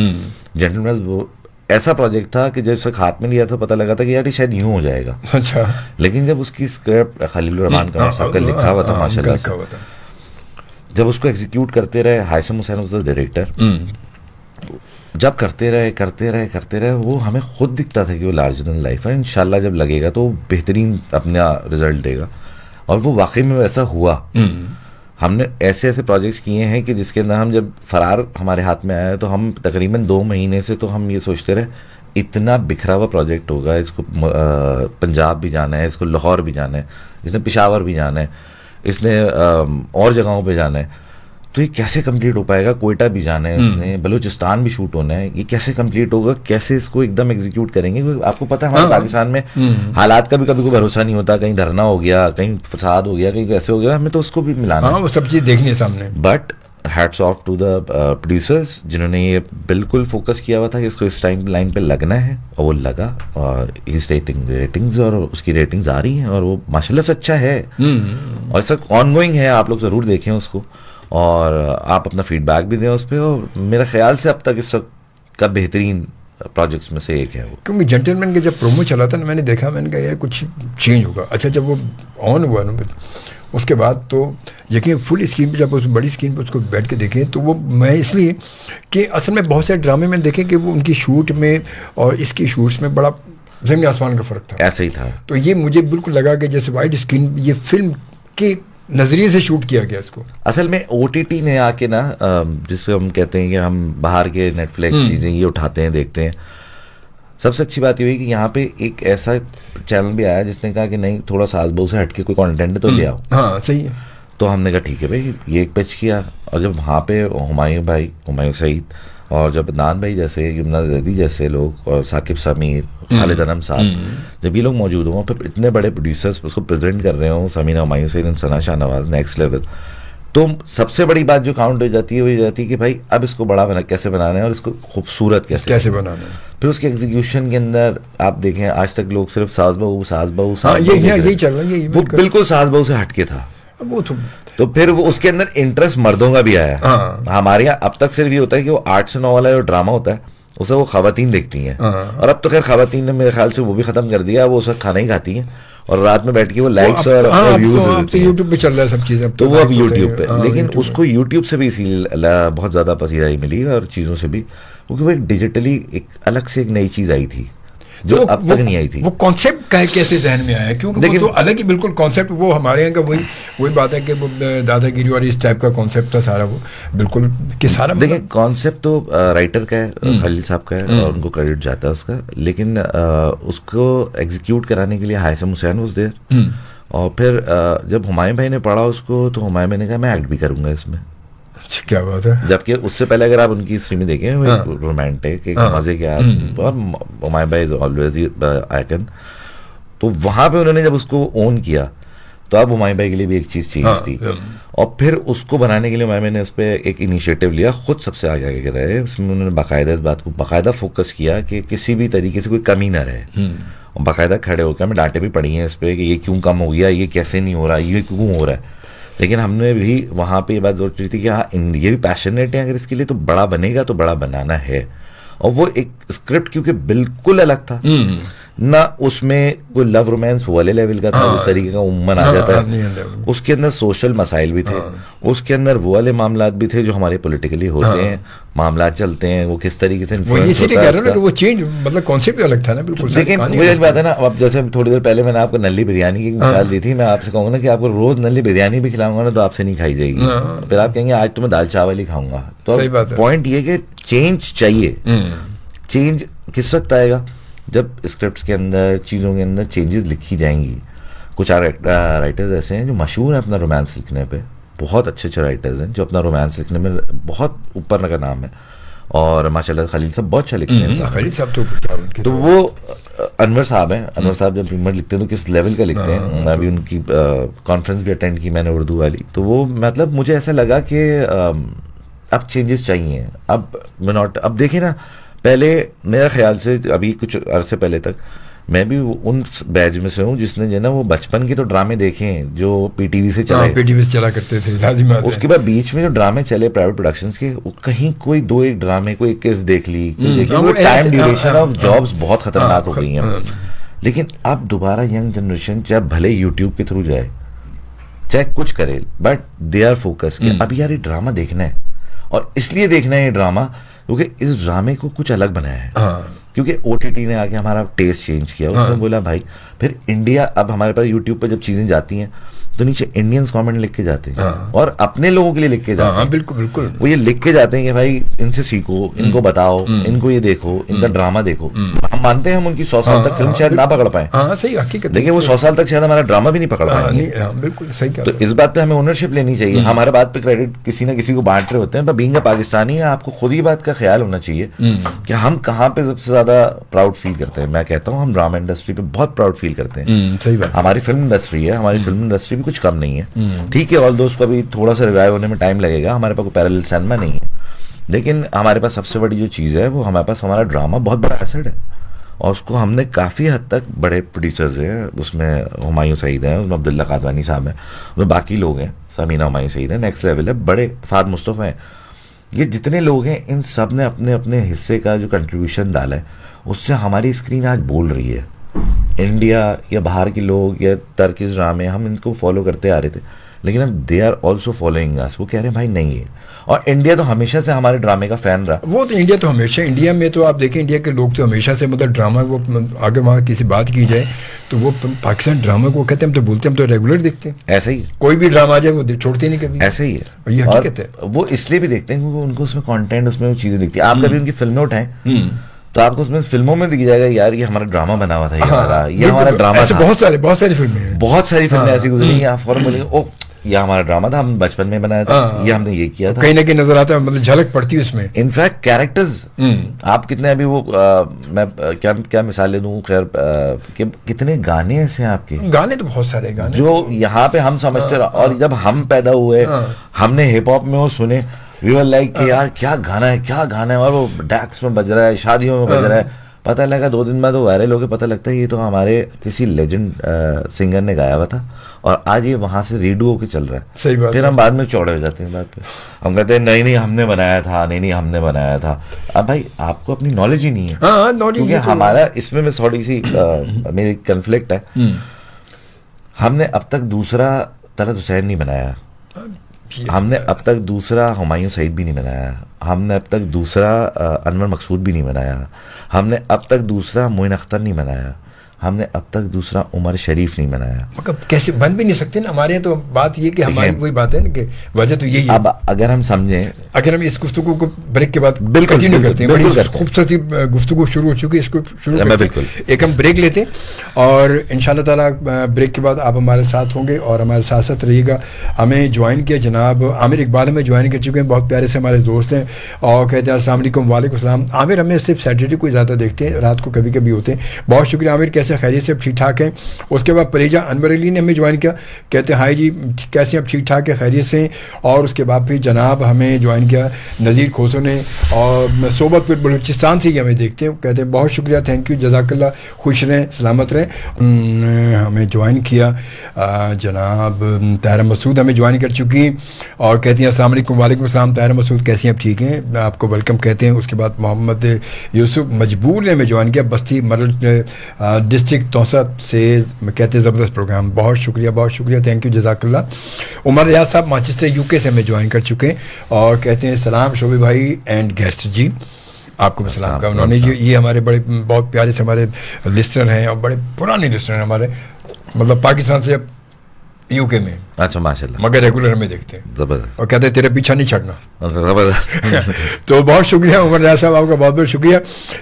जेंटलमैन वो ऐसा प्रोजेक्ट था कि जब उसके हाथ में लिया तो पता लगा था कि यार ये शायद यूं हो जाएगा। अच्छा। लेकिन जब उसकी स्क्रिप्ट खलील रहमान का साहब का लिखा हुआ था माशाल्लाह से, जब उसको एग्जीक्यूट करते रहे, हाइसम हुसैन वाज द डायरेक्टर, जब करते रहे वो हमें खुद दिखता था कि वो लार्जर देन लाइफ है। इंशाल्लाह जब लगेगा तो बेहतरीन अपना रिजल्ट देगा, और वो वाकई में वैसा हुआ। हमने ऐसे ऐसे प्रोजेक्ट्स किए हैं कि जिसके अंदर हम जब फरार हमारे हाथ में आया तो हम तकरीबन 2 महीने से तो हम ये सोचते रहे इतना बिखरा हुआ प्रोजेक्ट होगा, इसको पंजाब भी जाना है, इसको लाहौर भी जाना है, इसने पेशावर भी जाना है, इसने और जगहों पे जाना है, तो ये कैसे कंप्लीट हो पाएगा, कोयटा भी जाना है, इसने बलूचिस्तान भी शूट होना है, ये कैसे कंप्लीट होगा, कैसे इसको एकदम एग्जीक्यूट करेंगे। आपको पता है हमारे पाकिस्तान में हालात का भी कभी कोई भरोसा नहीं होता, कहीं धरना हो गया, कहीं फसाद हो गया, कहीं कैसे हो गया, हमें तो उसको भी मिलाना है। वो सब चीज़ देखनी है सामने। But hats off to the producers जिन्होंने ये बिल्कुल फोकस किया हुआ था कि इसको इस टाइम लाइन पे लगना है, और वो लगा, और इस रेटिंग्स और उसकी रेटिंग्स आ रही हैं, और वो माशाल्लाह से अच्छा है, और इसका ऑनगोइंग है। आप लोग ज़रूर देखें उसको, और आप अपना फीडबैक भी दें उस पर। और मेरा ख्याल से अब तक इस वक्त का बेहतरीन प्रोजेक्ट्स में से एक है वो। क्योंकि जेंटलमैन के जब प्रोमो चला था ना, मैंने देखा, मैंने कहा यार कुछ चेंज होगा। अच्छा, जब वो ऑन हुआ ना उसके बाद तो यकीन फुल स्क्रीन पे, जब उस बड़ी स्क्रीन पे उसको बैठ के देखें तो वो, मैं इसलिए कि असल में बहुत सारे ड्रामे में देखें कि वो उनकी शूट में और इसकी शूट्स में बड़ा ज़मीन आसमान का फ़र्क था। ऐसा ही था। तो ये मुझे बिल्कुल लगा कि जैसे वाइड स्क्रीन ये फिल्म के नजरिए से शूट किया गया इसको। असल में OTT ने आके ना, जिससे हम कहते हैं कि हम बाहर के नेटफ्लिक्स चीज़ें ये उठाते हैं, देखते हैं, सबसे अच्छी बात ये हुई कि यहाँ पे एक ऐसा चैनल भी आया जिसने कहा कि नहीं, थोड़ा सास बहू से हटके कोई कंटेंट तो ले आओ। हाँ सही है। तो हमने कहा ठीक है भाई, ये एक पिच किया। और जब वहाँ पे हुमायूं सईद और जब अदनान भाई जैसे, यमुना जैदी जैसे लोग, और साकिब समीर, खालिद अनम साहब, जब ये लोग मौजूद हों, फिर इतने बड़े प्रोड्यूसर्स उसको प्रेजेंट कर रहे हों, समीना हुमायूं सईद, सना शाहनवाज, नेक्स्ट लेवल, तो सबसे बड़ी बात जो काउंट हो जाती है वो ये जाती है कि भाई अब इसको बड़ा कैसे बनाना है, और इसको खूबसूरत कैसे बनाना है। फिर उसके एग्जीक्यूशन के अंदर आप देखें, आज तक लोग सिर्फ सास बहू यही चल रहा है, वो बिल्कुल सास बहू से हटके था वो तो फिर वो उसके अंदर इंटरेस्ट मर्दों का भी आया। हमारे यहाँ अब तक सिर्फ ये होता है कि वो 8 से 9 वाला जो ड्रामा होता है उसे वो खवातीन देखती हैं, और अब तो खैर खवातीन ने मेरे ख्याल से वो भी खत्म कर दिया, वो उसे खाना ही खाती हैं। और रात में बैठ के वो लाइक्स और व्यूज तो यूट्यूब पे चल रहा है सब चीजें, तो वो अब यूट्यूब पे, लेकिन उसको यूट्यूब से भी इसीलिए बहुत ज्यादा पसीदाई मिली और चीजों से भी, क्योंकि वो एक डिजिटली एक अलग से एक नई चीज आई थी जो तो अब तक नहीं आई थी। वो कॉन्सेप्ट कैसे जहन में आया, क्योंकि वो तो अलग ही बिल्कुल कॉन्सेप्ट, वो हमारे यहाँ का वही बात है कि वो दादागिरी और इस टाइप का कॉन्सेप्ट था सारा, वो बिल्कुल कि सारा देखिए कॉन्सेप्ट तो राइटर का है, खलील साहब का है और उनको क्रेडिट जाता है उसका, लेकिन उसको एग्जीक्यूट कराने के लिए हायसम हुसैन वाज देयर, और फिर जब हुमायूं भाई ने पढ़ा उसको तो हुमायूं भाई ने कहा मैं एक्ट भी करूंगा इसमें। क्या बात है। जबकि उससे पहले अगर आप उनकी हिस्ट्री में देखें वो रोमांटिक एक मजे के हुमायूं भाई इज ऑलवेज आइकन, तो वहां पे उन्होंने जब उसको ओन किया तो अब हुमायूं भाई के लिए भी एक चीज चाहिए थी, और फिर उसको बनाने के लिए हुमायूं भाई ने उस पर एक इनिशिएटिव लिया, खुद सबसे आगे आगे रहे, उसमें उन्होंने बाकायदा इस बात को बाकायदा फोकस किया कि किसी भी तरीके से कोई कमी ना रहे, और बाकायदा खड़े होकर हमें डांटे भी पड़ी हैं इस पर कि ये क्यों कम हो गया, ये कैसे नहीं हो रहा, ये क्यों हो रहा है, लेकिन हमने भी वहां पे ये बात जोर थी कि हाँ ये भी पैशनेट है, अगर इसके लिए तो बड़ा बनेगा तो बड़ा बनाना है। और वो एक स्क्रिप्ट क्योंकि बिल्कुल अलग था ना, उसमें कोई लव रोमांस वाले लेवल का था जिस तरीके का उम्मन आ जाता है, उसके अंदर सोशल मसाइल भी थे, उसके अंदर वो वाले मामला भी थे जो हमारे पॉलिटिकली होते हैं, मामला चलते हैं, वो किस तरीके से वो चेंज मतलब कॉन्सेप्ट अलग था ना बिल्कुल। लेकिन वही बात है ना, अब जैसे थोड़ी देर पहले मैंने आपको नल्ली बिरयानी की मिसाल दी थी, मैं आपसे कहूंगा ना कि आपको रोज नल्ली बिरयानी भी खिलाऊंगा ना तो आपसे नहीं खाई जाएगी, फिर आप कहेंगे आज तो मैं दाल चावल ही खाऊंगा। तो पॉइंट ये कि चेंज चाहिए। चेंज किस वक्त आएगा, जब स्क्रिप्ट के अंदर चीज़ों के अंदर चेंजेस लिखी जाएंगी। कुछ राइटर्स ऐसे हैं जो मशहूर हैं अपना रोमांस लिखने पे, बहुत अच्छे अच्छे राइटर्स हैं जो अपना रोमांस लिखने में बहुत ऊपर का नाम है, और माशाल्लाह खलील साहब बहुत अच्छा लिखते हैं। खलील साहब तो वो अनवर साहब हैं, अनवर साहब जब प्रीमियर लिखते हैं तो किस लेवल का लिखते हैं। अभी उनकी कॉन्फ्रेंस भी अटेंड की मैंने उर्दू वाली, तो वो मतलब मुझे ऐसा लगा कि अब चेंजेस चाहिए। अब देखिए ना, पहले मेरा ख्याल से अभी कुछ अरसे पहले तक मैं भी उन बैच में से हूँ जिसने जो है ना वो बचपन के तो ड्रामे देखे हैं जो पीटीवी से चला करते थे। उसके बाद बीच में जो ड्रामे चले प्राइवेट प्रोडक्शंस के, कहीं कोई दो एक ड्रामे कोई केस देख ली, टाइम ड्यूरेशन ऑफ जॉब्स बहुत खतरनाक हो गई हैं। लेकिन अब दोबारा यंग जनरेशन चाहे भले यूट्यूब के थ्रू जाए चाहे कुछ करे, बट दे आर फोकस कि अब यार ये ड्रामा देखना है, और इसलिए देखना है ये ड्रामा क्योंकि इस ड्रामे को कुछ अलग बनाया है। क्योंकि ओटीटी ने आके हमारा टेस्ट चेंज किया, उसने बोला भाई फिर इंडिया, अब हमारे पास यूट्यूब पे जब चीजें जाती हैं तो नीचे इंडियंस कमेंट लिख के जाते हैं, और अपने लोगों के लिए लिख के जाते हैं। बिल्कुल बिल्कुल, वो ये लिख के जाते हैं कि भाई इनसे सीखो, इनको बताओ, इनको ये देखो, इनका ड्रामा देखो। हम मानते हैं हम उनकी 100 साल तक फिल्म शायद ना पकड़ पाए, सही हकीकत, देखिए वो 100 साल तक शायद हमारा ड्रामा भी नहीं पकड़ पाएंगे। बिल्कुल सही। तो इस बात पे हमें ओनरशिप लेनी चाहिए, हमारे बात पे क्रेडिट किसी ना किसी को बांट रहे होते हैं, पर बीइंग अ पाकिस्तानी है आपको खुद ही बात का ख्याल होना चाहिए कि हम कहाँ पे सबसे ज्यादा प्राउड फील करते हैं। मैं कहता हूँ हम ड्रामा इंडस्ट्री पे बहुत प्राउड फील करते हैं। सही बात। हमारी फिल्म इंडस्ट्री है, हमारी फिल्म इंडस्ट्री भी कुछ कम नहीं है। ठीक है, ऑल दो उसका भी थोड़ा सा रिवाइव होने में टाइम लगेगा, हमारे पास कोई पैरेलल सिनेमा नहीं है, लेकिन हमारे पास सबसे बड़ी जो चीज़ है वो हमारे पास हमारा ड्रामा बहुत बड़ा एसेट है, और उसको हमने काफ़ी हद तक बड़े प्रोड्यूसर्स हैं, उसमें हुमायूं सईद हैं, उसमें अब्दुल्ला कादवानी साहब हैं, उसमें बाकी लोग हैं, समीना हुमायूं सईद है, नेक्स्ट लेवल है, बड़े फाद मुस्तफ़ा हैं, ये जितने लोग हैं इन सब ने अपने अपने हिस्से का जो कंट्रीब्यूशन डाला है, उससे हमारी स्क्रीन आज बोल रही है। इंडिया या बाहर के लोग या टर्किश ड्रामे हम इनको फॉलो करते आ रहे थे, लेकिन अब they are also following us, वो कह रहे हैं भाई नहीं है। और इंडिया तो हमेशा से हमारे ड्रामे का फैन रहा। वो तो इंडिया तो हमेशा, इंडिया में तो आप देखें इंडिया के लोग तो हमेशा से मतलब ड्रामा, वो अगर वहाँ किसी बात की जाए तो वो पाकिस्तान ड्रामा को कहते हैं, हम तो बोलते हैं, हम तो रेगुलर देखते हैं। ऐसे ही कोई भी ड्रामा आ जाए वो छोड़ते नहीं कभी, ऐसे ही है, ये हकीकत है। वो इसलिए भी देखते हैं क्योंकि उनको उसमें कंटेंट, उसमें वो चीजें दिखती है। आप कभी उनकी फिल्में उठाएं तो आपको उसमें फिल्मों में दिख जाएगा यार ये हमारा ड्रामा बना हुआ था, ये हमारा ड्रामा था। बहुत सारी फिल्में, बहुत सारी फिल्में ऐसी गुजरी हैं, आप फौरन बोलेंगे ओ ये हमारा ड्रामा था, हम बचपन में बनाया था, ये हमने ये किया था। कहीं ना कहीं नजर आता है, मतलब झलक पड़ती है उसमें। इनफैक्ट कैरेक्टर्स आप कितने अभी वो मैं क्या मिसाल दूं, खैर कितने गाने ऐसे हैं आपके, गाने तो बहुत सारे गाने जो यहाँ पे हम समझते और जब हम पैदा हुए हमने हिप हॉप में वो सुने, वी वर लाइक कि यार क्या गाना है, क्या गाना है, और वो डैक्स में बज रहा है, शादियों में बज रहा है, पता लगा 2 दिन बाद वो वायरल होकर पता लगता है ये तो हमारे किसी लेजेंड सिंगर ने गाया हुआ था, और आज ये वहां से रीडू होकर चल रहा है। सही बात। फिर हम बाद में चौड़े हो जाते हैं बात पे, हम कहते हैं नहीं नहीं हमने बनाया था, नहीं नहीं हमने बनाया था। अब भाई आपको अपनी नॉलेज ही नहीं है, क्योंकि हमारा इसमें थोड़ी सी मेरी कन्फ्लिक्ट है हमने अब तक दूसरा तलत हुसैन नहीं बनाया, हमने अब तक दूसरा हुमायूं सईद भी नहीं बनाया, हमने अब तक दूसरा अनवर मकसूद भी नहीं बनाया, हमने अब तक दूसरा मोइन अख्तर नहीं बनाया, हमने अब तक दूसरा उमर शरीफ नहीं बनाया। मतलब कैसे बन भी नहीं सकते ना हमारे यहाँ। तो बात ये कि हमारी वही बात है ना कि वजह तो यही है। अब अगर हम समझें, अगर हम इस गुफ्तगू को ब्रेक के बाद बिल्कुल कंटिन्यू करते हैं, बड़ी खूबसूरत गुफ्तगू शुरू हो चुकी है, इसको शुरू करते बिल्कुल हैं। एक हम ब्रेक लेते हैं और इंशाल्लाह ताला ब्रेक के बाद आप हमारे साथ होंगे और हमारे साथ साथ रहिएगा। हमें ज्वाइन किया जनाब आमिर इकबाल, हमें ज्वाइन कर चुके हैं, बहुत प्यारे से हमारे दोस्त हैं और कहते हैं अस्सलाम वालेकुम। वालेकुम सलाम। आमिर हमें सिर्फ सैटरडे को ज़्यादा देखते हैं, रात को कभी कभी होते हैं। बहुत शुक्रिया आमिर, कैसे खैरियत से ठीक ठाक हैं। उसके बाद परेजा अनवर अली ने हमें ज्वाइन किया, कहते हैं हाई जी कैसे आप ठीक ठाक है, खैरियत से। और उसके बाद फिर जनाब हमें ज्वाइन किया नज़ीर खोसो ने और सोबतपुर बलूचिस्तान से ही हमें देखते हैं, कहते हैं बहुत शुक्रिया, थैंक यू, जज़ाकल्लाह, खुश रहें, सलामत रहें। हमें ज्वाइन किया जनाब ताहिरा मसूद हमें ज्वाइन कर चुकी और कहती हैं अस्सलाम वालेकुम। वालेकुम अस्सलाम ताहिरा मसूद, कैसी हैं आप, ठीक हैं, आपको वेलकम कहते हैं। उसके बाद मोहम्मद यूसुफ मजबूर ने हमें ज्वाइन किया बस्ती मरल डिस्ट्रिक्ट तौसा से, कहते हैं ज़बरदस्त प्रोग्राम, बहुत शुक्रिया, थैंक यू, जज़ाकल्लाह। उमर रियाज साहब मैनचेस्टर यूके से हमें ज्वाइन कर चुके हैं और कहते हैं सलाम शोबे भाई एंड गेस्ट जी, आपको भी सलाम का। उन्होंने ये हमारे बड़े बहुत प्यारे से हमारे लिस्टर हैं और बड़े पुराने लिस्टर हैं हमारे, मतलब पाकिस्तान से अब यूके में। अच्छा माशाल्लाह, मगर रेगुलर हमें देखते हैं जबरदस्त, और कहते हैं तेरे पीछा नहीं छड़ना। जबरदस्त। तो बहुत शुक्रिया उमर रियाज साहब, आपका बहुत बहुत शुक्रिया।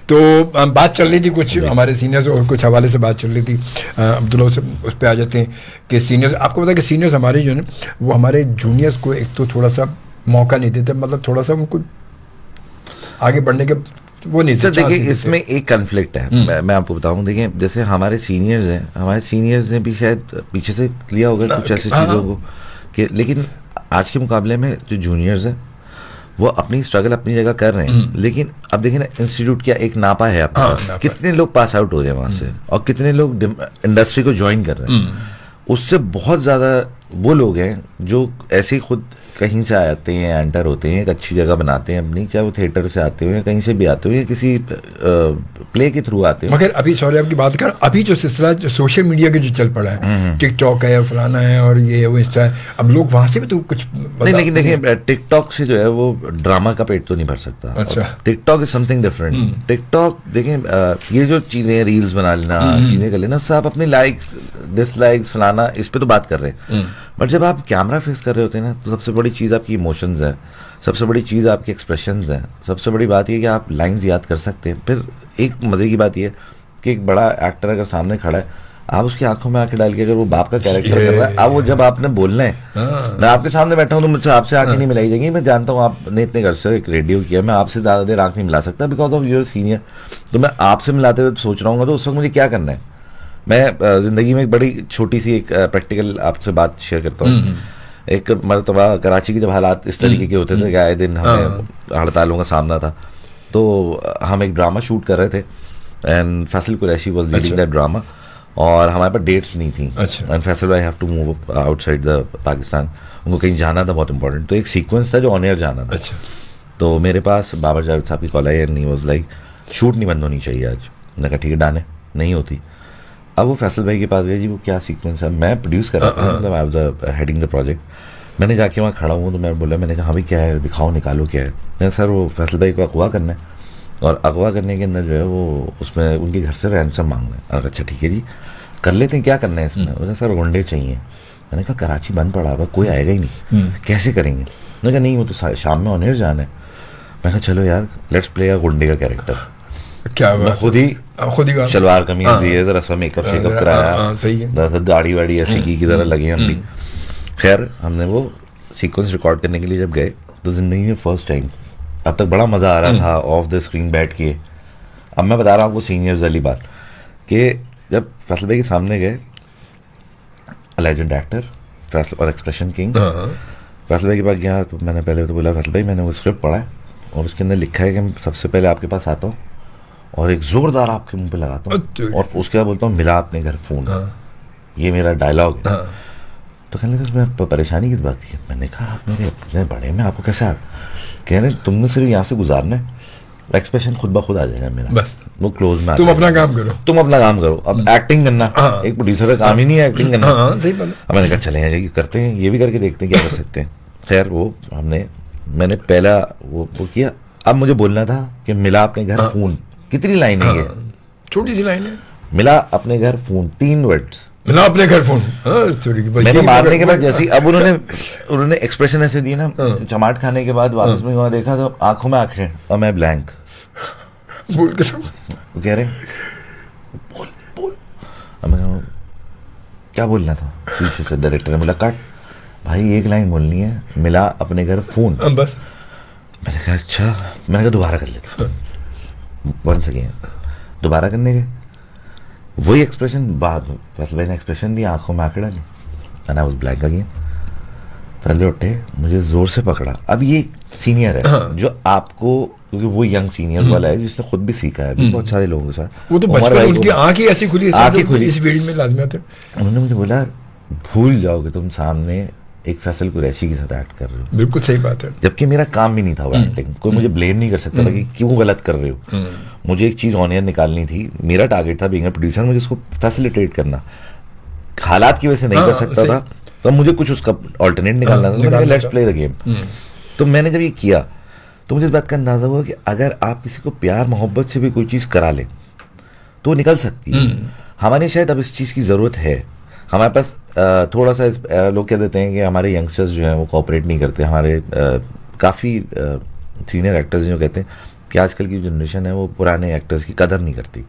तो बात चल रही थी कुछ हमारे सीनियर्स और कुछ हवाले से बात चल रही थी, अब्दुल्ला से उस पर आ जाते हैं कि सीनियर्स, आपको पता है कि सीनियर्स हमारे जो है वो हमारे जूनियर्स को एक तो थोड़ा सा मौका नहीं देते, मतलब थोड़ा सा उनको आगे बढ़ने के वो नहीं। सर देखिए इसमें एक कन्फ्लिक्ट है, मैं आपको बताऊं, देखिए जैसे हमारे सीनियर्स हैं, हमारे सीनियर्स ने भी शायद पीछे से लिया होगा कुछ ऐसी चीज़ों को कि, लेकिन आज के मुकाबले में जो जूनियर्स हैं वो अपनी स्ट्रगल अपनी जगह कर रहे हैं, लेकिन अब देखिए ना इंस्टीट्यूट क्या एक नापा है आपके पास, कितने लोग पास आउट हो रहे हैं वहाँ से और कितने लोग इंडस्ट्री को ज्वाइन कर रहे हैं। उससे बहुत ज़्यादा वो लोग हैं जो ऐसे ही खुद कहीं से आते हैं, एंटर होते हैं, एक अच्छी जगह बनाते हैं अपनी, चाहे वो थिएटर से आते हो या कहीं से भी आते हो या किसी प्ले के थ्रू आते हो। मगर अभी सॉरी आपकी बात कर, अभी जो सिलसिला जो सोशल मीडिया के जो चल पड़ा है, टिकटॉक है, फलाना है और ये है वो इंस्टा है, अब लोग वहां से भी तो कुछ नहीं, लेकिन देखिए टिकटॉक से जो है वो ड्रामा का पेट तो नहीं भर सकता। अच्छा, TikTok is something different. TikTok देखें ये जो चीजें रील्स बना लेना, चीजें कर लेना, सब अपने लाइक्स डिसलाइक्स फलाना इस पे तो बात कर रहे हैं, बट जब आप कैमरा फेस कर रहे होते हैं ना, तो सबसे बड़ी चीज़ आपकी इमोशंस है, सबसे बड़ी चीज़ आपकी एक्सप्रेशंस हैं, सबसे बड़ी बात ये कि आप लाइंस याद कर सकते हैं। फिर एक मज़े की बात ये कि एक बड़ा एक्टर अगर सामने खड़ा है, आप उसकी आंखों में आंखें डाल के अगर वो बाप का कैरेक्टर कर रहा है, अब वो जब आपने बोलना है, मैं आपके सामने बैठा हूँ तो मुझसे आपसे आंखें नहीं मिलाई जाएंगी, मैं जानता हूँ आपने इतने घर से एक रेडियो किया, मैं आपसे ज़्यादा देर आंख नहीं मिला सकता बिकॉज ऑफ योर सीनियर, तो मैं आपसे मिलाते हुए सोच रहा हूँ तो उस वक्त मुझे क्या करना है। मैं ज़िंदगी में एक बड़ी छोटी सी एक प्रैक्टिकल आपसे बात शेयर करता हूँ। एक मरतबा कराची के जब हालात इस तरीके के होते थे कि आए दिन हमें हड़तालों का सामना था, तो हम एक ड्रामा शूट कर रहे थे and Faisal Qureshi was leading that drama और हमारे पास डेट्स नहीं थी and Faisal I have to move outside the Pakistan, उनको कहीं जाना था बहुत इंपॉर्टेंट, तो एक सीक्वेंस था जो ऑन एयर जाना था। तो मेरे पास बाबर जावेद साहब की call I and he was like shoot नहीं बंद होनी चाहिए आज। मैंने कहा ठीक है डन है, नहीं होती। अब वो फैसल भाई के पास गए, जी वो क्या सीक्वेंस है, मैं प्रोड्यूस कर रहा था, मतलब I was heading the project. मैंने जाके वहाँ खड़ा हूँ तो मैं बोला, मैंने कहा हाँ भाई क्या है, दिखाओ निकालो क्या है। मैंने सर वो फैसल भाई को अगवा करना है और अगवा करने के अंदर जो है वो उसमें उनके घर से रैंसम मांगना है। और अच्छा ठीक है जी कर लेते हैं, क्या करना है इसमें। बोला सर गुंडे चाहिए। मैंने कहा कराची बंद पड़ा हुआ, कोई आएगा ही नहीं, कैसे करेंगे। मैंने कहा नहीं वो तो शाम में ऑन एयर जाना है। मैं कहा चलो यार लेट्स प्ले अ गुंडे का कैरेक्टर। क्या मैं खुद ही शलवार कमीज दिए, जरा सा मेकअप शेकअप कराया, सही है, दाढ़ी वाड़ी ऐसी की तरह लगे हम भी। खैर हमने वो सीक्वेंस रिकॉर्ड करने के लिए जब गए तो जिंदगी में फर्स्ट टाइम, अब तक बड़ा मजा आ रहा था ऑफ द स्क्रीन बैठ के। अब मैं बता रहा हूँ आपको सीनियर्स वाली बात कि जब फैसल भाई के सामने गए, लेजेंड एक्टर फैसल और एक्सप्रेशन किंग, फैसल भाई के पास गया तो मैंने पहले तो बोला फैसल भाई मैंने वो स्क्रिप्ट पढ़ा है और उसके अंदर लिखा है कि मैं सबसे पहले आपके पास आता हूँ और एक जोरदार आपके मुंह पे लगाता हूँ और उसके बाद बोलता हूँ मिला अपने घर फोन, ये मेरा डायलॉग है। तो कहने लगा उसमें परेशानी किस बात की है। मैंने कहा आप मेरे इतने बड़े में आपको कैसे कह रहे तुमने सिर्फ यहाँ से गुजारना है, एक्सप्रेशन खुद ब खुद आ जाएगा मेरा, बस वो क्लोज में तुम अपना काम करो, तुम अपना काम करो। अब एक्टिंग करना, एक प्रोड्यूसर का काम ही नहीं है एक्टिंग करना। सही बात है। अब मैंने कहा चले ये करते हैं, ये भी करके देखते हैं क्या कर सकते हैं। खैर वो मैंने पहला वो किया। अब मुझे बोलना था कि मिला अपने घर फोन, कितनी लाइन है ये, छोटी सी लाइन है, मिला अपने घर फोन, 3 वर्ड्स, मिला अपने घर फोन। मैंने मारने के बाद जैसे अब उन्होंने एक्सप्रेशन ऐसे दिए ना, चमाट खाने के बाद वापस में वहां देखा तो आंखों में आंखें और मैं ब्लैंक, बोल के सब वो कह रहे बोल। अब मैं क्या बोलना था, शीशे से डायरेक्टर ने बोला काट भाई, एक लाइन बोलनी है, मिला अपने घर फोन, बस। मैंने कहा अच्छा, मैंने कहा दोबारा कर लेता, 1 सेकेंड दोबारा करने के वही एक्सप्रेशन, बाद फैसल भाई ने एक्सप्रेशन दिया, आंखों में आंखें डाली, and I was blank again. पहले उठे, मुझे जोर से पकड़ा। अब ये सीनियर है जो आपको, क्योंकि वो यंग सीनियर वाला है जिसने खुद भी सीखा है बहुत सारे लोगों के साथ, वो तो बचपन उनकी आंखें ऐसी खुली, आंखें खुली इस फील्ड में लाजमी थे। उन्होंने मुझे बोला भूल जाओगे तुम सामने एक फैसल कुरैशी के साथ एक्ट कर रहे हो। बिल्कुल सही बात है। जबकि मेरा काम भी नहीं था वो एक्टिंग, कोई मुझे ब्लेम नहीं कर सकता था कि क्यों गलत कर रहे हो। मुझे एक चीज ऑन एयर निकालनी थी, मेरा टारगेट था बीइंग अ प्रोड्यूसर, मुझे उसको फैसिलिटेट करना, हालात की वजह से नहीं कर सकता था, तो मुझे कुछ उसका ऑल्टरनेट निकालना था। Let's play the game. तो मैंने जब ये किया तो मुझे इस बात का अंदाजा हुआ कि अगर आप किसी को प्यार मोहब्बत से भी कोई चीज करा ले तो निकल सकती है। हमारे शायद अब इस चीज की जरूरत है। हमारे पास थोड़ा सा लोग कह देते हैं कि हमारे यंगस्टर्स जो हैं वो कोऑपरेट नहीं करते। हमारे काफ़ी सीनियर एक्टर्स जो कहते हैं कि आजकल की जनरेशन है वो पुराने एक्टर्स की कदर नहीं करती।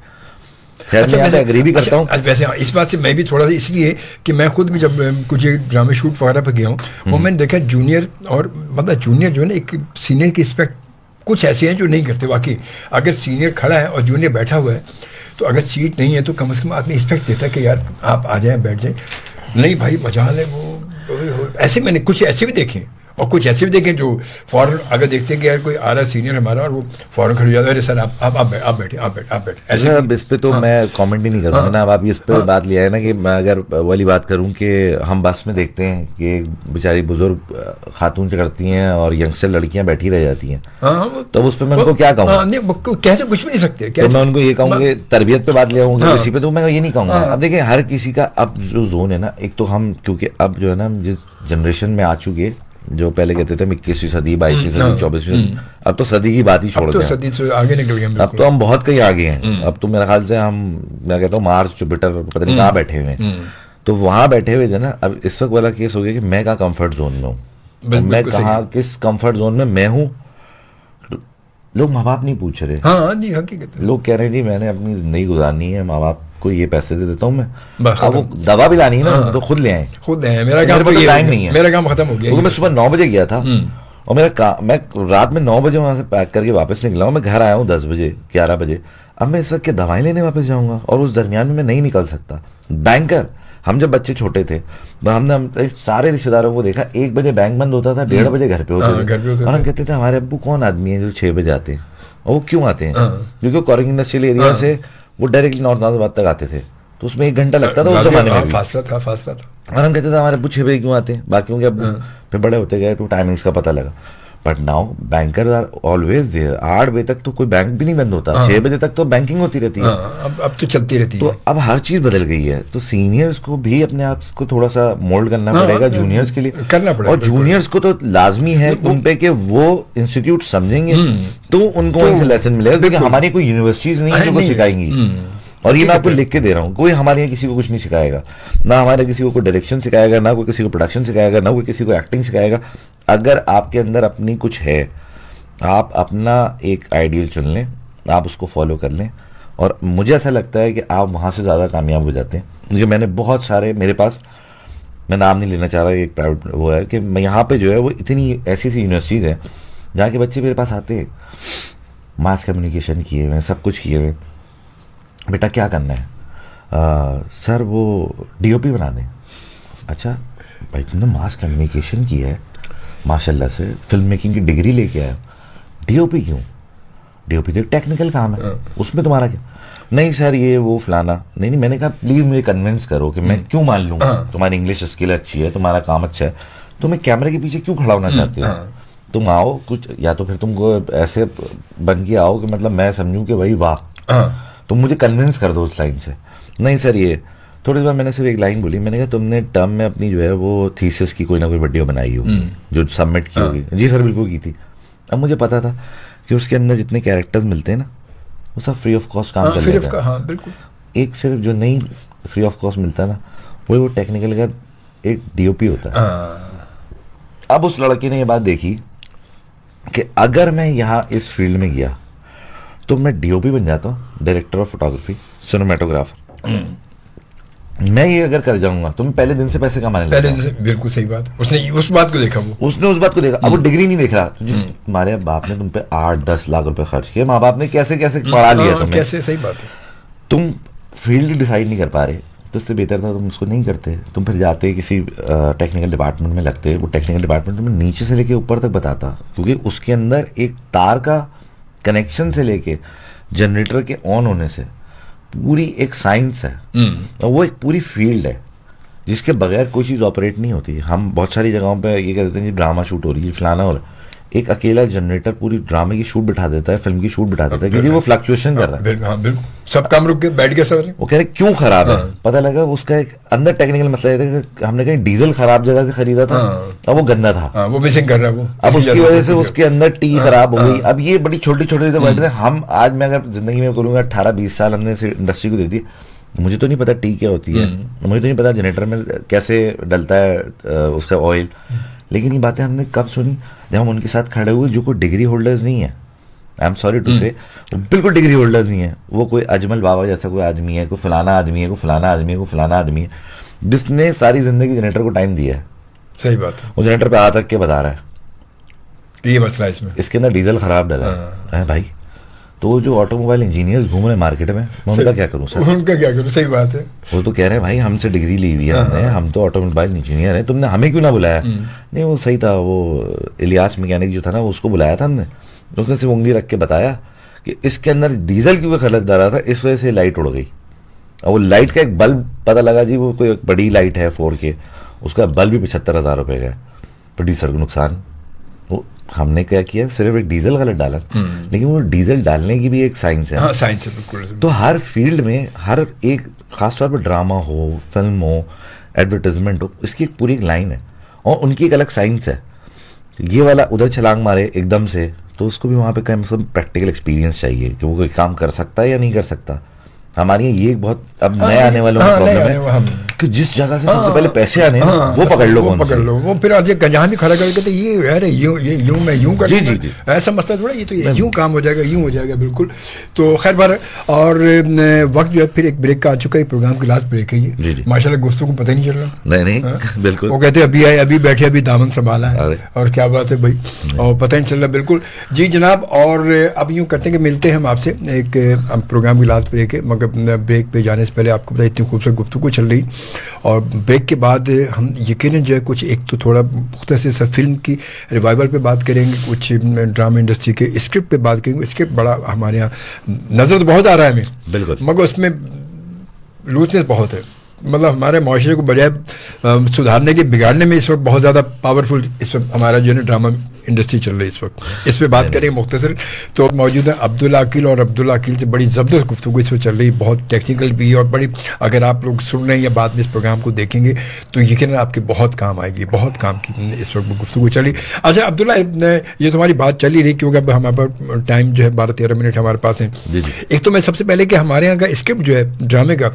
अच्छा, मैं एग्री भी करता हूँ। वैसे इस बात से मैं भी थोड़ा सा, इसलिए कि मैं खुद भी जब कुछ ड्रामे शूट वगैरह पर गया हूँ, वो मैंने देखा जूनियर और मतलब जूनियर जो है ना, एक सीनियर की रिस्पेक्ट कुछ ऐसे हैं जो नहीं करते। वाकई अगर सीनियर खड़ा है और जूनियर बैठा हुआ है तो अगर सीट नहीं है तो कम से कम आदमी रिस्पेक्ट देता है कि यार आप आ जाएं, बैठ जाएं। नहीं भाई मजाल है वो ऐसे मैंने कुछ ऐसे भी देखे और कुछ ऐसे भी देखें जो फौरन अगर देखते हैं कि यार कोई आ रहा सीनियर हमारा और वो फौरन खड़े हो जाता है, अरे सर आप बैठे ऐसे। अब इस पे तो मैं कमेंट ही नहीं करूँगा ना। अब आप इस पे बात लिया है ना कि मैं अगर वाली बात करूँ कि हम बस में देखते हैं कि बेचारी बुजुर्ग खातून चढ़ती हैं और यंगस्टर लड़कियां बैठी रह जाती हैं, तो उस पर मैं उनको क्या कहूँ, कैसे कुछ भी नहीं सकते। तो मैं उनको ये कहूँगी तरबियत पे बात ले आऊँगा इसी पे, तो मैं ये नहीं कहूँगा। अब देखिए हर किसी का अब जो जोन है ना, एक तो हम क्योंकि अब जो है ना जिस जनरेशन में आ चुके, जो पहले कहते थे 21वीं सदी 22वीं सदी 24वीं सदी, अब तो सदी की बात ही छोड़ दें, सदी से आगे निकल गए। अब तो हम बहुत कहीं आगे हैं। अब तो मेरे ख्याल से मैं कहता हूँ मार्च जुपिटर पता नहीं कहाँ बैठे हुए हैं, तो वहां बैठे हुए थे ना। अब इस वक्त वाला केस हो गया कि मैं कहाँ कंफर्ट जोन में हूँ, मैं कहाँ किस कंफर्ट जोन में मैं हूँ। लोग माँ बाप नहीं पूछ रहे, नहीं हकीकत है। लोग कह रहे हैं जी मैंने अपनी जिंदगी गुजारनी है, माँ बाप को ये पैसे दे देता हूँ मैं, अब वो दवा भी लानी है ना, तो खुद ले आए, मेरा काम तो टाइम नहीं है, मेरा काम खत्म हो गया। क्योंकि मैं सुबह 9 बजे गया था और मैं रात में 9 बजे वहां से पैक करके वापस निकला हूँ। मैं घर आया हूँ 10 बजे 11 बजे। अब मैं इस वक्त के दवाई लेने वापस जाऊंगा और उस दरमियान में मैं नहीं निकल सकता। बैंकर, हम जब बच्चे छोटे थे तो हमने सारे रिश्तेदारों को देखा, 1 बजे बैंक बंद होता था, 1:30 बजे घर पे होते थे, और हम कहते थे हमारे अब्बू कौन आदमी है जो 6 बजे आते हैं। और वो क्यों आते हैं? क्योंकि कॉरिंग इंडस्ट्रियल एरिया से वो डायरेक्टली नॉर्थ नाजिबाद तक आते थे, तो उसमें 1 घंटा लगता था उस जमाने में, फासला था। और हम कहते थे हमारे अब्बू 6 बजे क्यों आते हैं, बाकियों के अब्बू फिर बड़े होते गए तो टाइमिंग्स का पता लगा। But now banker are always there. 8 बजे तक तो कोई बैंक भी नहीं बंद होता, 6 बजे तक तो बैंकिंग होती रहती है। अब तो चलती रहती है। तो अब हर चीज बदल गई है, तो सीनियर्स को भी अपने आप को थोड़ा सा मोल्ड करना पड़ेगा, जूनियर्स के लिए करना पड़ेगा। और जूनियर्स को तो लाजमी है उन पे कि वो इंस्टीट्यूट समझेंगे तो उनको वहीं से लेसन मिलेगा, क्योंकि हमारी कोई यूनिवर्सिटीज नहीं है जो सिखाएंगी। और ये मैं आपको लिख के दे रहा हूँ, कोई हमारे यहाँ किसी को कुछ नहीं सिखाएगा, ना हमारे किसी को कोई डायरेक्शन सिखाएगा, ना कोई किसी को प्रोडक्शन सिखाएगा, ना कोई किसी को एक्टिंग सिखाएगा। अगर आपके अंदर अपनी कुछ है, आप अपना एक आइडियल चुन लें, आप उसको फॉलो कर लें, और मुझे ऐसा लगता है कि आप वहाँ से ज़्यादा कामयाब हो जाते हैं। क्योंकि मैंने बहुत सारे, मेरे पास, मैं नाम नहीं लेना चाह रहा, एक प्राइवेट वो है कि मैं यहाँ पे जो है वो इतनी ऐसी यूनिवर्सिटीज़ हैं जहाँ के बच्चे मेरे पास आते हैं, मास कम्युनिकेशन किए हुए हैं, सब कुछ किए हुए, बेटा क्या करना है? सर वो DOP बना दें। अच्छा भाई तुमने मास कम्युनिकेशन किया है माशाल्लाह से, फिल्म मेकिंग की डिग्री लेके आया, DOP क्यों? DOP तो टेक्निकल काम है, उसमें तुम्हारा क्या? नहीं सर ये वो फलाना। नहीं, मैंने कहा प्लीज मुझे कन्विंस करो कि मैं क्यों मान लूँ तुम्हारी इंग्लिश स्किल अच्छी है, तुम्हारा काम अच्छा है, तो मैं कैमरे के पीछे क्यों खड़ा होना चाहती हूँ? तुम आओ कुछ, या तो फिर तुमको ऐसे बन के आओ कि मतलब मैं समझूं कि भाई वाह, तुम मुझे कन्विंस कर दो उस लाइन से। नहीं सर, ये थोड़ी देर बाद मैंने सिर्फ एक लाइन बोली, मैंने कहा तुमने टर्म में अपनी जो है वो थीसिस की कोई ना कोई वीडियो बनाई होगी जो सबमिट की होगी। जी सर बिल्कुल की थी। अब मुझे पता था कि उसके अंदर जितने कैरेक्टर्स मिलते हैं ना वो सब फ्री ऑफ कॉस्ट काम कर लेते हैं। हाँ बिल्कुल। एक सिर्फ जो नहीं फ्री ऑफ कॉस्ट मिलता ना वो टेक्निकल का एक डीओपी होता है। अब उस लड़के ने ये बात देखी कि अगर मैं यहाँ इस फील्ड में गया तो मैं डीओपी बन जाता हूँ, डायरेक्टर ऑफ फोटोग्राफी, सिनेमेटोग्राफर। मैं ये अगर कर जाऊंगा तो मैं पहले दिन से पैसे कमाने लगा। पहले दिन से, बिल्कुल सही बात है। उसने उस बात को देखा, उसने उस बात को देखा। अब वो डिग्री नहीं देख रहा, जिस तुम्हारे बाप ने तुम पे 8-10 लाख रुपए खर्च किए, माँ बाप ने कैसे कैसे पढ़ा लिया तुम्हें, कैसे, सही बात है। तुम फील्ड डिसाइड नहीं कर पा रहे, तो इससे बेहतर था तुम उसको नहीं करते। तुम फिर जाते किसी टेक्निकल डिपार्टमेंट में लगते, वो टेक्निकल डिपार्टमेंट में नीचे से लेके ऊपर तक बताता, क्योंकि उसके अंदर एक तार का कनेक्शन से लेके जनरेटर के ऑन होने से पूरी एक साइंस है, और वो एक पूरी फील्ड है जिसके बगैर कोई चीज़ ऑपरेट नहीं होती। हम बहुत सारी जगहों पे ये कहते हैं जी ड्रामा शूट हो रही है, फलाना हो रहा है, एक अकेला जनरेटर पूरी ड्रामे की शूट बिठा देता है, फिल्म की शूट बिठा देता है, क्योंकि वो फ्लक्चुएशन कर रहा है। बिल्कुल, सब काम रुक के बैठ गए सब। वो कह रहे क्यों खराब है, पता लगा उसका एक अंदर टेक्निकल मसला है कि हमने कहीं डीजल खराब जगह से खरीदा था, अब वो गंदा था, वो मिसिंग कर रहा है वो, अब उसकी वजह से उसके अंदर टी खराब हो गई। अब ये बड़ी छोटी छोटी बातें हम आज, मैं अगर जिंदगी में बोलूंगा 18-20 साल हमने इंडस्ट्री को दे दी, मुझे तो नहीं पता टी क्या होती है, मुझे तो नहीं पता जनरेटर में कैसे डलता है उसका ऑयल, लेकिन ये बातें हमने कब सुनी, जब हम उनके साथ खड़े हुए जो कोई डिग्री होल्डर्स नहीं है, आई एम सॉरी टू से, बिल्कुल डिग्री होल्डर्स नहीं है, वो कोई अजमल बाबा जैसा कोई आदमी है, कोई फलाना आदमी है, कोई फलाना आदमी है, कोई फलाना आदमी है, जिसने सारी जिंदगी जनरेटर को टाइम दिया है। सही बात है। वो जनरेटर पे हाथ रख के बता रहा है ये मसला है इसमें, इसके अंदर डीजल खराब डला है भाई। तो जो ऑटोमोबाइल इंजीनियर्स घूम रहे हैं मार्केट में, मैं उनका क्या करूं सर, उनका क्या करूं, सही बात है। वो तो कह रहे हैं भाई हमसे डिग्री ली हुई है हमने, हम तो ऑटोमोबाइल इंजीनियर हैं, तुमने हमें क्यों ना बुलाया। नहीं वो सही था, वो इलियास मैकेनिक जो था ना उसको बुलाया था हमने, उसने सिर्फ उंगली रख के बताया कि इसके अंदर डीजल क्यों गलत डाला था, इस वजह से लाइट उड़ गई। और वो लाइट का एक बल्ब पता लगा जी, वो कोई बड़ी लाइट है 4K, उसका बल्ब भी 75,000 रुपये का है, प्रोड्यूसर को नुकसान। वो हमने क्या किया, सिर्फ एक डीजल गलत डाला, लेकिन वो डीजल डालने की भी एक साइंस है। हाँ, साइंस है बिल्कुल। तो हर फील्ड में, हर एक खासतौर पर ड्रामा हो, फिल्म हो, एडवर्टाइजमेंट हो, इसकी एक पूरी एक लाइन है और उनकी एक अलग साइंस है। ये वाला उधर छलांग मारे एकदम से, तो उसको भी वहाँ पे कम से कम प्रैक्टिकल एक्सपीरियंस चाहिए कि वो कोई काम कर सकता है या नहीं कर सकता। हमारे यहाँ ये एक बहुत अब नए आने वालों का प्रॉब्लम है कि जिस जगह से सबसे पहले पैसे आने वो पकड़ लो, वो पकड़ लो, वो फिर आज जहाँ भी खड़ा करके तो ये यार ये यूं मैं यूं कर, जी ऐसा मसला थोड़ा, ये तो ये यूं काम हो जाएगा, यूं हो जाएगा, बिल्कुल। तो खैर बार, और वक्त जो है फिर एक ब्रेक का आ चुका है, प्रोग्राम की लास्ट ब्रेक है ये, माशाल्लाह दोस्तों को पता ही नहीं चल रहा। नहीं बिल्कुल, वो कहते अभी आए, अभी बैठे, अभी दामन संभाला है, और क्या बात है भाई, और पता ही नहीं चल रहा, बिल्कुल जी जनाब। और अब यूँ करते हैं कि मिलते हैं हम आपसे, एक प्रोग्राम की लास्ट ब्रेक है, मगर ब्रेक पे जाने से पहले आपको पता इतनी खूबसूरत गुफ्तगू चल रही, और ब्रेक के बाद हम यकीनन जो है कुछ एक तो थोड़ा मुख्तसर सा फिल्म की रिवाइवल पे बात करेंगे, कुछ ड्रामा इंडस्ट्री के स्क्रिप्ट पे बात करेंगे। स्क्रिप्ट बड़ा हमारे यहाँ नज़र तो बहुत आ रहा है हमें, बिल्कुल, मगर उसमें लूजनेस बहुत है, मतलब हमारे माशरे को बजाय सुधारने के बिगाड़ने में इस वक्त बहुत ज़्यादा पावरफुल इस वक्त हमारा जो है ड्रामा इंडस्ट्री चल रही है इस वक्त। इस पर बात करेंगे मुख्तसर। तो मौजूद है अब्दुल्ला अकील, और अब्दुल्ला अकील से बड़ी ज़बरदस्त गुफ्तगू इस वक्त चल रही है, बहुत टेक्निकल भी है, और बड़ी, अगर आप लोग सुन रहे हैं या बाद में इस प्रोग्राम को देखेंगे तो यकीनन आपके बहुत काम आएगी, बहुत काम की इस वक्त गुफ्तगू चली। अच्छा अब्दुल्ला, ये तुम्हारी बात चल ही रही क्योंकि अब हमारे पास टाइम जो है 12-13 मिनट हमारे पास है। एक तो मैं सबसे पहले कि हमारे यहाँ का स्क्रिप्ट जो है ड्रामे का,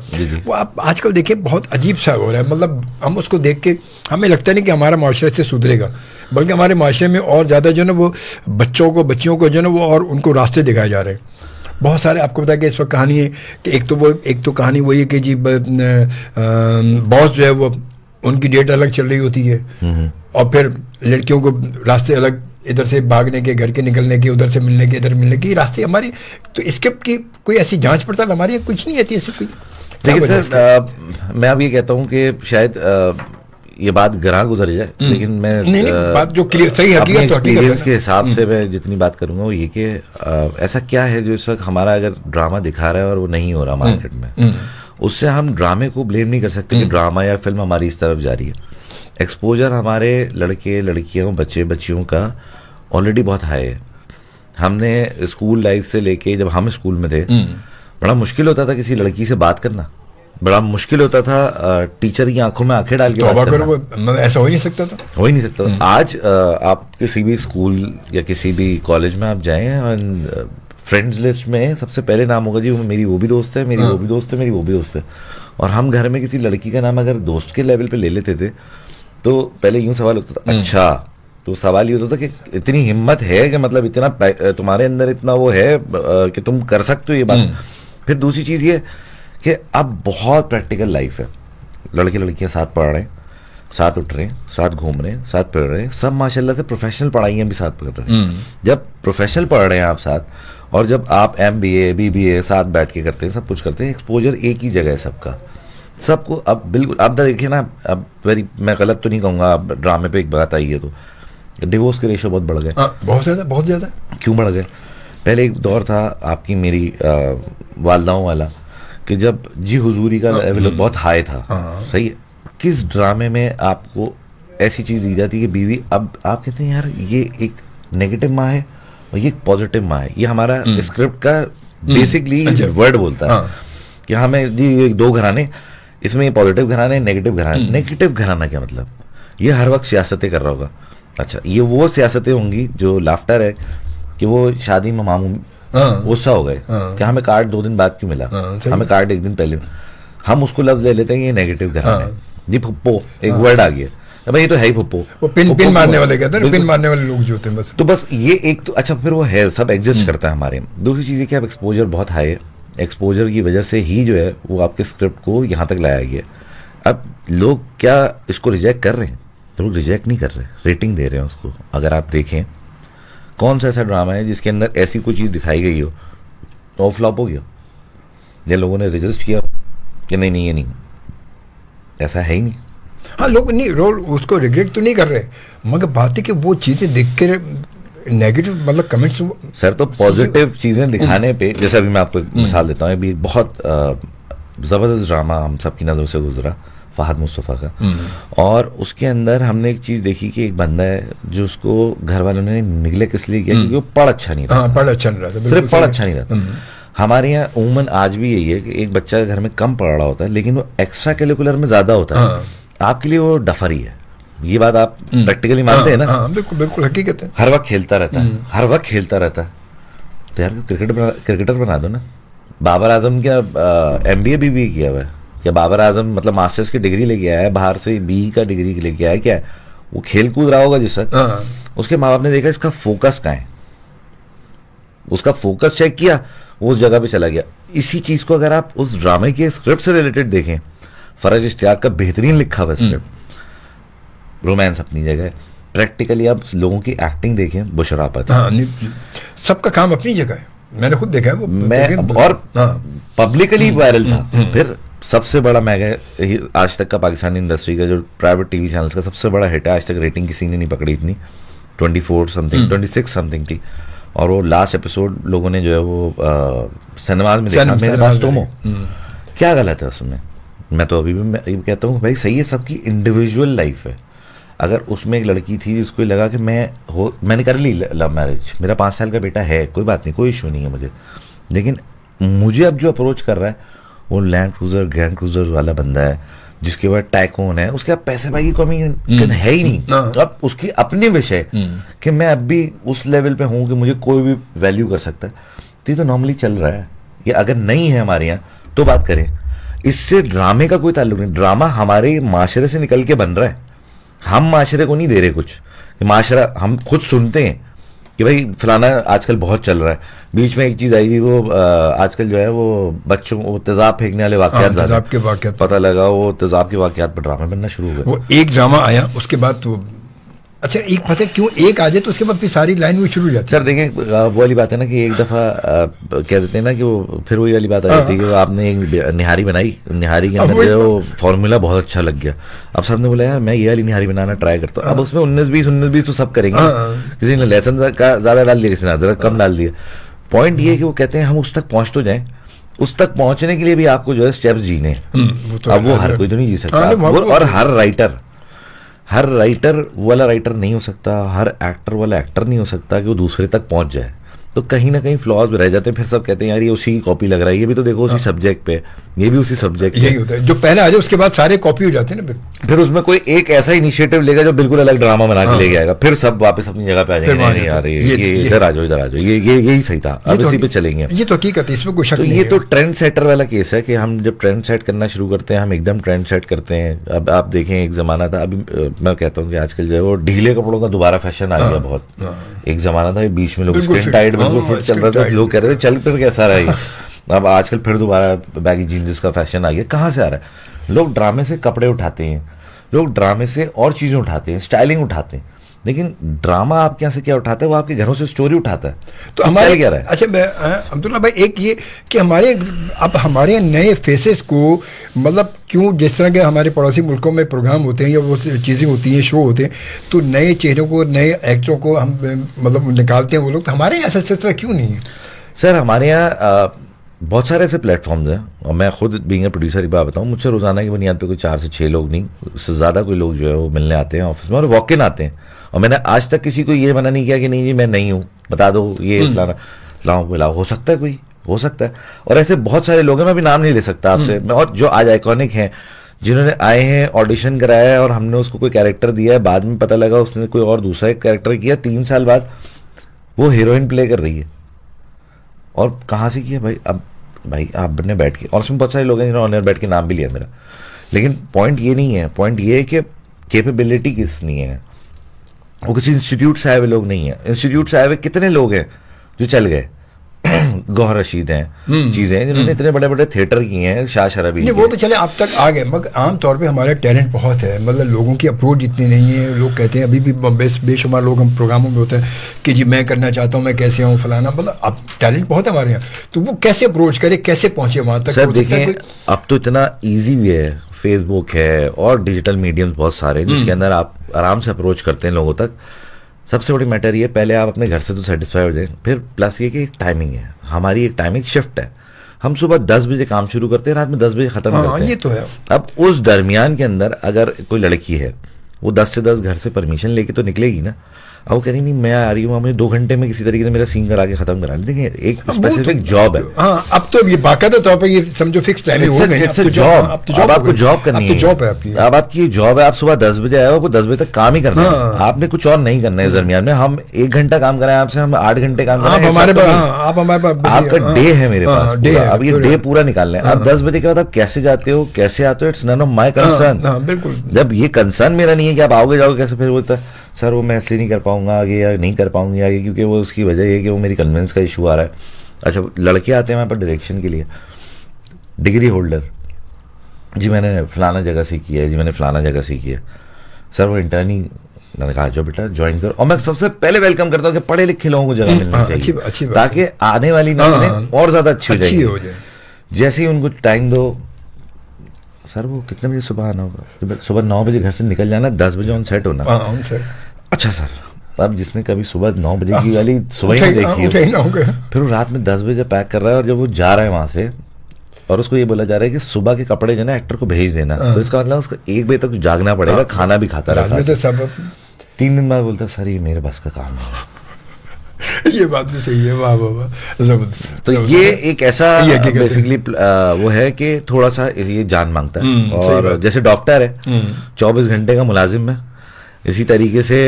वो आप आजकल देखिए बहुत अजीब सा हो रहा है, मतलब हम उसको देख के हमें लगता नहीं कि हमारा माशरा इससे सुधरेगा, बल्कि हमारे माशरे में और ज़्यादा जो है ना वो बच्चियों को जो है ना वो और उनको रास्ते दिखाए जा रहे हैं। बहुत सारे आपको पता है कि इस वक्त कहानी है कि एक तो कहानी वही है कि जी बॉस जो है वो उनकी डेट अलग चल रही होती है, और फिर लड़कियों को रास्ते अलग, इधर से भागने के, घर के निकलने के, उधर से मिलने के, इधर मिलने के रास्ते हमारी। तो स्क्रिप्ट की कोई ऐसी जांच पड़ताल हमारे यहाँ कुछ नहीं आती ऐसी कोई। देखिए सर, मैं अब ये कहता हूँ कि शायद ये बात गरा गुजर जाए, लेकिन मैं नहीं, बात जो क्लियर सही अपने एक्सपीरियंस के हिसाब से मैं जितनी बात करूंगा वो ये कि ऐसा क्या है जो इस वक्त हमारा अगर ड्रामा दिखा रहा है और वो नहीं हो रहा मार्केट में, उससे हम ड्रामे को ब्लेम नहीं कर सकते कि ड्रामा या फिल्म हमारी इस तरफ जा रही है। एक्सपोजर हमारे लड़के लड़कियों, बच्चे बच्चियों का ऑलरेडी बहुत हाई है। हमने स्कूल लाइफ से लेके जब हम स्कूल में थे बड़ा मुश्किल होता था किसी लड़की से बात करना, बड़ा मुश्किल होता था टीचर की आंखों में आंखें डाल के तौबा बात करना। करो, मतलब ऐसा हो ही नहीं सकता था। हो ही नहीं सकता। आज आप किसी भी स्कूल या किसी भी कॉलेज में आप जाएं और फ्रेंड्स लिस्ट में सबसे पहले नाम होगा जी मेरी वो भी दोस्त है, मेरी वो भी दोस्त है, मेरी वो भी दोस्त है। और हम घर में किसी लड़की का नाम अगर दोस्त के लेवल पे ले लेते थे तो पहले यूं सवाल होता था, अच्छा, तो सवाल ये होता था कि इतनी हिम्मत है कि मतलब इतना तुम्हारे अंदर इतना वो है कि तुम कर सकते हो ये बात। फिर दूसरी चीज ये कि अब बहुत प्रैक्टिकल लाइफ है, लड़के लड़कियां साथ पढ़ रहे हैं, साथ उठ रहे हैं, साथ घूम रहे हैं, साथ पढ़ रहे हैं, सब माशाल्लाह से प्रोफेशनल पढ़ाइयाँ भी साथ पढ़ रहे हैं। जब प्रोफेशनल पढ़ रहे हैं आप साथ, और जब आप MBA BBA साथ बैठ के करते हैं, सब कुछ करते हैं, एक्सपोजर एक ही जगह है सबका, सबको। अब बिल्कुल आप देखिए ना, अब मैं गलत तो नहीं कहूँगा, अब ड्रामे पे एक बात आई है तो डिवोर्स के रेशो बहुत बढ़ गए। बहुत ज़्यादा, बहुत ज़्यादा। क्यों बढ़ गए? पहले एक दौर था आपकी मेरी वालदाओं वाला कि जब जी हुजूरी का लेवल बहुत हाई था, सही है। किस ड्रामे में आपको ऐसी चीज दी जाती है कि बीवी, अब आप कहते हैं यार ये एक नेगेटिव माँ है और ये एक पॉजिटिव माँ है, ये हमारा स्क्रिप्ट का बेसिकली वर्ड बोलता है कि हमें जी ये दो घराने, इसमें ये पॉजिटिव घराने, नेगेटिव घराने। नेगेटिव घराना क्या मतलब? ये हर वक्त सियासतें कर रहा होगा। अच्छा, ये वो सियासतें होंगी जो लाफ्टर है कि वो शादी में मामू गुस्सा हो गए कि हमें कार्ड 2 दिन बाद क्यों मिला, हमें कार्ड 1 दिन पहले। हम उसको लफ्ज ले लेते हैं ये नेगेटिव घराना है जी। फुप्पो एक वर्ड आ गया, भाई ये तो है ही फुप्पो। वो पिन मारने वाले कहते हैं, पिन मारने वाले लोग जो होते हैं बस। तो बस ये एक तो अच्छा, फिर वो है सब एग्जिस्ट करता है हमारे। दूसरी चीज है कि अब एक्सपोजर बहुत हाई है, एक्सपोजर की वजह से ही जो है वो आपके स्क्रिप्ट को यहाँ तक लाया गया। अब लोग क्या इसको रिजेक्ट कर रहे हैं? लोग रिजेक्ट नहीं कर रहे, रेटिंग दे रहे हैं उसको। अगर आप देखें कौन सा ऐसा ड्रामा है जिसके अंदर ऐसी कोई चीज़ दिखाई गई हो तो फ्लॉप हो गया, या लोगों ने रिजल्ट किया कि नहीं नहीं ये नहीं, ऐसा है ही नहीं। हाँ, लोग नहीं रोल उसको रिग्रेट तो नहीं कर रहे, मगर बात है कि वो चीज़ें देख के नेगेटिव मतलब कमेंट्स। सर तो पॉजिटिव चीज़ें दिखाने पे, जैसे अभी मैं आपको मिसाल देता हूँ, अभी बहुत ज़बरदस्त ड्रामा हम सबकी नज़रों से गुजरा, फहद मुस्तफ़ा का। और उसके अंदर हमने एक चीज़ देखी कि एक बंदा है जो उसको घर वालों ने निगलेक्ट इसलिए किया क्योंकि वो पढ़ अच्छा नहीं रहा। पढ़ अच्छा नहीं रहा, सिर्फ पढ़ अच्छा नहीं रहता। हमारे यहाँ उमूमन आज भी यही है कि एक बच्चा घर में कम पढ़ रहा होता है लेकिन वो एक्स्ट्रा करिकुलर में ज़्यादा होता है, आपके लिए वो डफर ही है। ये बात आप प्रैक्टिकली मानते हैं ना? बिल्कुल बिल्कुल हकीकत है। हर वक्त खेलता रहता है, हर वक्त खेलता रहता है, तो यार क्रिकेटर बना दो ना। बाबर आजम क्या MBA BBA किया हुआ है क्या? बाबर आजम मतलब मास्टर्स की डिग्री लेके आया है बाहर से, BE का डिग्री लेके आया है क्या? वो खेल कूद रहा होगा जिस वक्त। उसके माँ बाप ने देखा इसका फोकस कहाँ है, उसका फोकस चेक किया, वो उस जगह पे चला गया। इसी चीज को अगर आप उस ड्रामे के स्क्रिप्ट से रिलेटेड देखें, फरज इश्तियाक का बेहतरीन लिखा हुआ स्क्रिप्ट, रोमांस अपनी जगह है। प्रैक्टिकली आप लोगों की एक्टिंग देखें, बुशरा पता, सबका काम अपनी जगह है, मैंने खुद देखा है वो। मैं और पब्लिकली वायरल था। फिर सबसे बड़ा मेगा आज तक का पाकिस्तानी इंडस्ट्री का जो प्राइवेट टीवी चैनल्स का सबसे बड़ा हिट है, आज तक रेटिंग किसी ने नहीं पकड़ी इतनी, 24 समथिंग 26 समथिंग थी। और वो लास्ट एपिसोड लोगों ने जो है वो सिनेमा में देखा, मेरे पास तो क्या गलत है उसमें? मैं तो अभी भी मैं कहता हूँ भाई सही है, सबकी इंडिविजुअल लाइफ है। अगर उसमें एक लड़की थी जिसको लगा कि मैंने कर ली लव मैरिज, मेरा 5 साल का बेटा है, कोई बात नहीं, कोई इशू नहीं है मुझे, लेकिन मुझे अब जो अप्रोच कर रहा है वो लैंड क्रूजर ग्रैंड क्रूजर वाला बंदा है जिसके बाद टाइकून है, उसके अब पैसे भाई की कमी है ही नहीं। अब उसकी अपनी विषय कि मैं अब भी उस लेवल पे हूँ कि मुझे कोई भी वैल्यू कर सकता है, तो ये तो नॉर्मली चल रहा है। ये अगर नहीं है हमारे यहाँ तो बात करें, इससे ड्रामे का कोई ताल्लुक नहीं। ड्रामा हमारे माशरे से निकल के बन रहा है, हम माशरे को नहीं दे रहे कुछ। माशरा हम खुद सुनते हैं कि भाई फलाना आजकल बहुत चल रहा है। बीच में एक चीज आई थी, वो आजकल जो है वो बच्चों को तेजाब फेंकने वाले वाकयात, पता लगा वो तेजाब के वाकयात पर ड्रामे बनना शुरू हो गए। वो एक ड्रामा आया उसके बाद तो अच्छा, एक पता है क्यों एक आ जाए तो उसके बाद फिर सारी लाइन वो शुरू हो जाती है। सर देखें, वो वाली बात है ना कि एक दफा कह देते हैं ना कि वो फिर वही वाली बात आ जाती है कि वो आपने एक निहारी बनाई, निहारी के अंदर जो वो फॉर्मूला बहुत अच्छा लग गया। अब सबने बोला यार मैं ये वाली निहारी बनाना ट्राई करता हूँ। अब उसमें 19-20 तो सब करेंगे, किसी ने लहसुन का ज्यादा डाल दिया, किसी ने अदरक कम डाल दिया। पॉइंट ये है कि वो कहते हैं हम उस तक पहुंच तो जाए, उस तक पहुंचने के लिए भी आपको जो है स्टेप्स जीने। अब वो हर कोई तो नहीं जी सकता, और हर राइटर हर राइटर वो वाला राइटर नहीं हो सकता, हर एक्टर वाला एक्टर नहीं हो सकता कि वो दूसरे तक पहुंच जाए, तो कहीं ना कहीं फ्लॉज रह जाते हैं। फिर सब कहते हैं यार ये उसी की कॉपी लग रहा है, ये भी तो देखो उसी सब्जेक्ट पे, ये भी उसी सब्जेक्ट यही होता है, जो पहले आ जाए उसके बाद सारे कॉपी हो जाते हैं ना। फिर उसमें कोई एक ऐसा इनिशिएटिव लेगा जो बिल्कुल अलग ड्रामा बना के लेके आएगा, फिर सब वापस अपनी जगह पे आ जाएंगे, नहीं यार ये इधर आ जाओ, इधर आ जाओ, ये यही सही था, अब इसी पे चलेंगे। ये तो हकीकत है, इसमें कोई शक तो नहीं ये है। तो ट्रेंड सेटर वाला केस है कि हम जब ट्रेंड सेट करना शुरू करते हैं हम एकदम ट्रेंड सेट करते हैं। अब आप देखें, एक जमाना था, अभी मैं कहता हूँ कि आजकल जो है वो ढीले कपड़ों का दोबारा फैशन आ गया बहुत। एक जमाना था बीच में लोग स्किन टाइट बिल्कुल फिट चल रहे थे, लोग कह रहे थे चल फिर कैसा रहा है। अब आजकल फिर दोबारा बैगी जीन्स का फैशन आ गया। कहाँ से आ रहा है? लोग ड्रामे से कपड़े उठाते हैं, लोग ड्रामे से और चीजें उठाते हैं, स्टाइलिंग उठाते हैं, लेकिन ड्रामा आपके यहाँ से क्या उठाता है? वो आपके घरों से स्टोरी उठाता है। तो हमारे क्या रहा है? अच्छा अब्दुल्ला भाई, एक ये कि हमारे नए फेसेस को, मतलब क्यों जिस तरह के हमारे पड़ोसी मुल्कों में प्रोग्राम होते हैं या वो चीज़ें होती हैं, शो होते हैं, तो नए चेहरों को, नए एक्टरों को हम मतलब निकालते हैं वो लोग, तो हमारे यहाँ ऐसा सिलसिला क्यों नहीं है? सर हमारे यहाँ बहुत सारे ऐसे प्लेटफॉर्म्स हैं, और मैं खुद बीइंग ए प्रोड्यूसर ही बात बताऊँ, मुझसे रोजाना की बुनियाद पे कोई 4 से 6 लोग नहीं, उससे ज़्यादा कोई लोग जो है वो मिलने आते हैं ऑफिस में और वॉक इन आते हैं। और मैंने आज तक किसी को ये मना नहीं किया कि नहीं जी मैं नहीं हूँ, बता दो ये फलाना, लाओ बुलाओ, हो सकता है कोई, हो सकता है। और ऐसे बहुत सारे लोग हैं, मैं भी नाम नहीं ले सकता आपसे, और जो आज आइकॉनिक हैं, जिन्होंने आए हैं, ऑडिशन कराया है और हमने उसको कोई कैरेक्टर दिया है, बाद में पता लगा उसने कोई और दूसरा एक कैरेक्टर किया, 3 साल बाद वो हीरोइन प्ले कर रही है। और कहाँ से किया भाई? अब भाई आपने बैठ के, और उसमें बहुत सारे लोग हैं जिन्होंने ऑनर बैठ के नाम भी लिया मेरा, लेकिन पॉइंट ये नहीं है। पॉइंट ये है कि कैपेबिलिटी किसनी है, वो किसी इंस्टीट्यूट से आए हुए लोग नहीं है। इंस्टीट्यूट से आए हुए कितने लोग हैं जो चल गए? गौहर रशीद हैं, चीजें हैं जिन्होंने इतने बड़े बड़े थिएटर किए हैं, शाह शराबी नहीं, वो तो चले आप तक आ गए, मगर आमतौर पे हमारे टैलेंट बहुत है, मतलब लोगों की अप्रोच इतनी नहीं है। लोग कहते हैं अभी भी बेशुमार लोग हम प्रोग्रामों में होते हैं कि जी मैं करना चाहता हूँ, मैं कैसे आऊँ फलाना, मतलब अब टैलेंट बहुत है हमारे यहाँ, तो वो कैसे अप्रोच करे, कैसे पहुँचे वहाँ तक? सर देखिए, अब तो इतना ईजी भी है, फेसबुक है और डिजिटल मीडियम्स बहुत सारे हैं जिसके अंदर आप आराम से अप्रोच करते हैं लोगों तक। सबसे बड़ी मैटर ये, पहले आप अपने घर से तो सेटिस्फाई हो जाए, फिर प्लस ये कि एक टाइमिंग है, हमारी एक टाइमिंग शिफ्ट है। हम सुबह 10 बजे काम शुरू करते हैं, रात में 10 बजे खत्म करते हैं। ये तो है। अब उस दरमियान के अंदर अगर कोई लड़की है, वो 10 से 10 घर से परमिशन लेके तो निकलेगी ना। अब वो कह रही नहीं मैं आ रही हूँ, मुझे 2 घंटे में किसी तरीके से मेरा सीन करा के खत्म करा ले। देखिए एक स्पेसिफिक जॉब है। हाँ, अब तो ये बाकायदा तौर पे ये समझो फिक्स टाइमिंग हो गई। It's a job. अब आपको जॉब करनी है, जॉब है आपकी। अब आपकी ये जॉब है, आप सुबह 10 बजे आए हो, आपको 10 बजे तक काम ही करना है, आपने कुछ और नहीं करना है। इस दरमियान में हम 1 घंटा काम कराएं आपसे, हम 8 घंटे काम कराएं, आपका डे है मेरे पास, अब ये डे पूरा निकालना है। अब 10 बजे के बाद आप कैसे जाते हो, कैसे आते हो, it's none of my concern. बिल्कुल, जब ये कंसर्न मेरा नहीं है कि आप आओगे जाओगे कैसे, फिर बोलता है सर वो मैं इसलिए नहीं कर पाऊंगा आगे, या नहीं कर पाऊंगी आगे क्योंकि वो उसकी वजह ये कि वो मेरी कन्वेंस का इशू आ रहा है। अच्छा, लड़के आते हैं वहाँ पर डायरेक्शन के लिए, डिग्री होल्डर, जी मैंने फलाना जगह सीखी है, जी मैंने फलाना जगह सीखी है। सर वो इंटर्नी, मैंने कहा जो बेटा ज्वाइन करो। और मैं सबसे पहले वेलकम करता हूँ कि पढ़े लिखे लोगों को जगह मिलनी चाहिए, ताकि आने वाली नस्लें और ज्यादा अच्छी हो जाए। जैसे ही उनको टाइम दो, सर वो कितने बजे सुबह आना होगा? सुबह 9 बजे घर से निकल जाना, 10 बजे ऑन सेट होना। अच्छा सर, अब जिसने कभी सुबह 9 बजे की वाली सुबह ही देखी है, फिर वो रात में 10 बजे पैक कर रहा है, और जब वो जा रहा है वहां से और उसको ये बोला जा रहा है कि सुबह के कपड़े जो ना एक्टर को भेज देना, तो इसका मतलब उसको 1 बजे तक जागना पड़ेगा, खाना भी खाता रहता है। 3 दिन बाद बोलता है सर ये मेरे बस का काम है। ये बात भी सही है, वाह वाह वाह, जबरदस्त। तो ये एक ऐसा बेसिकली वो है कि थोड़ा सा ये जान मांगता है। और जैसे डॉक्टर है 24 घंटे का मुलाजिम है, इसी तरीके से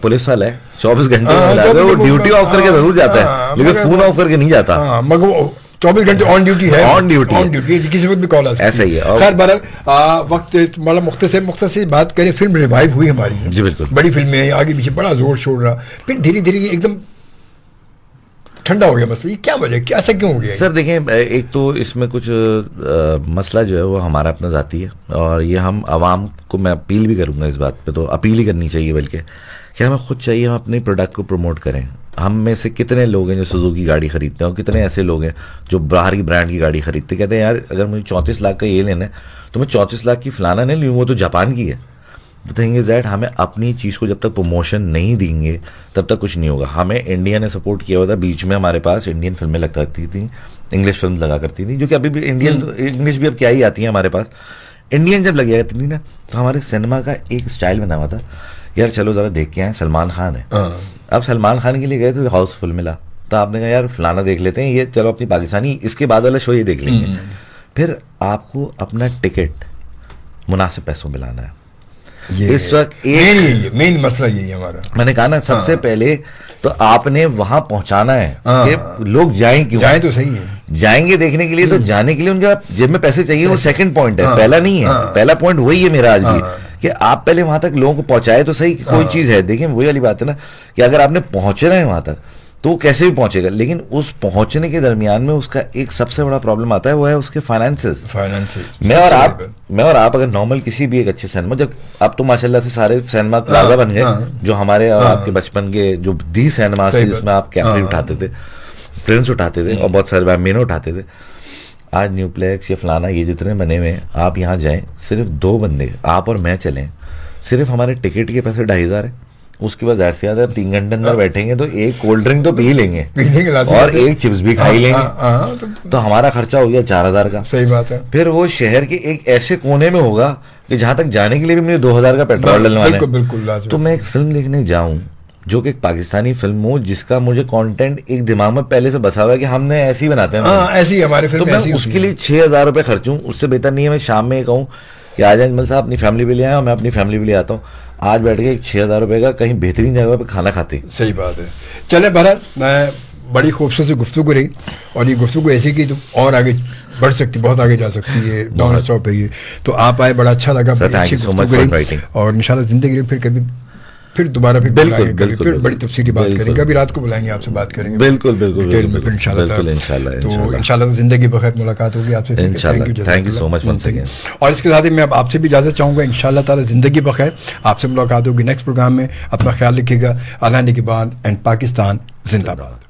पुलिस वाला है 24 घंटे का मुलाजिम है, वो ड्यूटी ऑफ करके जरूर जाता है, लेकिन फोन ऑफ करके नहीं जाता। मगर 24 घंटे ऑन ड्यूटी है, ऑन ड्यूटी किसी वक्त भी कॉल आ सकती है। ऐसा ही है। खैर बहरहाल वक्त मतलब मुख्तसर बात करें, फिल्म रिवाइव हुई हमारी। जी बिल्कुल, बड़ी फिल्में हैं, आगे पीछे बड़ा जोर शोर रहा, फिर धीरे धीरे एकदम ठंडा हो गया मसला। ये क्या वजह, क्या ऐसा क्यों हो गया? सर देखें, एक तो इसमें कुछ मसला जो है वो हमारा अपना जाती है, और ये हम आवाम को मैं अपील भी करूंगा इस बात पे, तो अपील ही करनी चाहिए बल्कि कि हमें खुद चाहिए हम अपने प्रोडक्ट को प्रमोट करें। हम में से कितने लोग हैं जो सुजुकी गाड़ी खरीदते हैं, और कितने ऐसे लोग हैं जो बाहरी ब्रांड की गाड़ी खरीदते, कहते हैं यार अगर मुझे 34 लाख का ये लेना है तो मैं 34 लाख की फलाना नहीं लूँ, वो तो जापान की है। द थिंग इज दैट हमें अपनी चीज़ को जब तक प्रमोशन नहीं देंगे तब तक कुछ नहीं होगा। हमें इंडिया ने सपोर्ट किया हुआ था, बीच में हमारे पास इंडियन फिल्में लग करती थी, इंग्लिश फिल्म लगा करती थी, जो कि अभी भी इंडियन इंग्लिश भी अब क्या ही आती है हमारे पास। इंडियन जब लग जाती थी ना, तो हमारे सिनेमा का एक स्टाइल बना हुआ था, यार चलो जरा देख के आए, सलमान खान है। अब सलमान खान के लिए गए तो हाउसफुल मिला, तो आपने कहा यार फलाना देख लेते हैं, ये चलो अपनी पाकिस्तानी इसके बाद वाला शो ये देख लेंगे। फिर आपको अपना टिकट मुनासिब पैसों में लाना है। ये इस वक्त एक मेन मसला यही है हमारा। मैंने कहा ना, सबसे पहले तो आपने वहां पहुंचाना है कि लोग जाएं क्यों, जाए तो सही है, जाएंगे देखने के लिए, तो जाने के लिए उनके जेब में पैसे चाहिए, वो सेकंड पॉइंट है, पहला नहीं है। पहला पॉइंट वही है मेरा आज भी, कि आप पहले वहां तक लोगों को पहुंचाए तो सही, कोई चीज है। देखिए वही वाली बात है ना, कि अगर आपने पहुंचना है वहां तक तो वो कैसे भी पहुंचेगा, लेकिन उस पहुंचने के दरमियान में उसका एक सबसे बड़ा प्रॉब्लम आता है, वो है उसके फाइनेंसेस। मैं और आप अगर नॉर्मल किसी भी एक अच्छे सिनेमा, जब अब तो माशाल्लाह से सारे सिनेमा प्लाजा बन गए, जो हमारे और आपके बचपन के जो दी सिनेमा थे, जिसमें आप कैमरे उठाते थे, प्रिंस उठाते थे और बहुत सारे बैम्बिनो उठाते थे। आज न्यूप्लेक्स या फलाना ये जितने बने हुए हैं, आप यहाँ जाएं, सिर्फ 2 बंदे आप और मैं चलें, सिर्फ हमारे टिकट के पैसे 2,500 है। उसके बाद ज्यादा से ज्यादा 3 घंटे अंदर बैठेंगे तो एक कोल्ड ड्रिंक तो पी लेंगे और एक चिप्स भी खाई लेंगे, तो हमारा खर्चा हो गया 4,000 का। सही बात है। फिर वो शहर के एक ऐसे कोने में होगा कि जहां तक जाने के लिए भी मुझे 2,000 का पेट्रोल डलवाना है। बिल्कुल। तो मैं एक फिल्म देखने जाऊं जो कि एक पाकिस्तानी फिल्म हो, जिसका मुझे कंटेंट एक दिमाग में पहले से बसा हुआ है कि हमने ऐसे ही बनाते हैं, ऐसी हमारे फिल्म, तो मैं उसके लिए 6,000 रुपए खर्चूं, उससे बेहतर नहीं है मैं शाम में कहूँ कि आज अजमल साहब अपनी फैमिली भी ले आए और मैं अपनी फैमिली भी ले आता हूँ, आज बैठ के 6,000 रुपए का कहीं बेहतरीन जगह पे खाना खाते। सही बात है। चले बहरहाल, बड़ी खूबसूरत गुफ्तगू रही, और ये गुफ्तगू ऐसी की तो और आगे बढ़ सकती, बहुत आगे जा सकती है। डॉनल्ड ट्रम्प पे ये तो आप आए, बड़ा अच्छा लगा, बड़ी अच्छी गुफ्तगू रही, और इंशाल्लाह जिंदगी फिर कभी फिर दोबारा फिर फिर बड़ी तफसीली बात करेंगे, अभी रात को बुलाएंगे, आपसे बात करेंगे बिल्कुल डिटेल में फिर इंशाल्लाह। तो इंशाल्लाह जिंदगी बखैर मुलाकात होगी आपसे। Thank you so much once again. और इसके साथ ही मैं आपसे भी इजाजत चाहूंगा, इंशाल्लाह ताला जिंदगी बखैर, आपसे मुलाकात होगी नेक्स्ट प्रोग्राम में। अपना ख्याल रखिएगा। अल्लाह निगहबान एंड पाकिस्तान जिंदाबाद।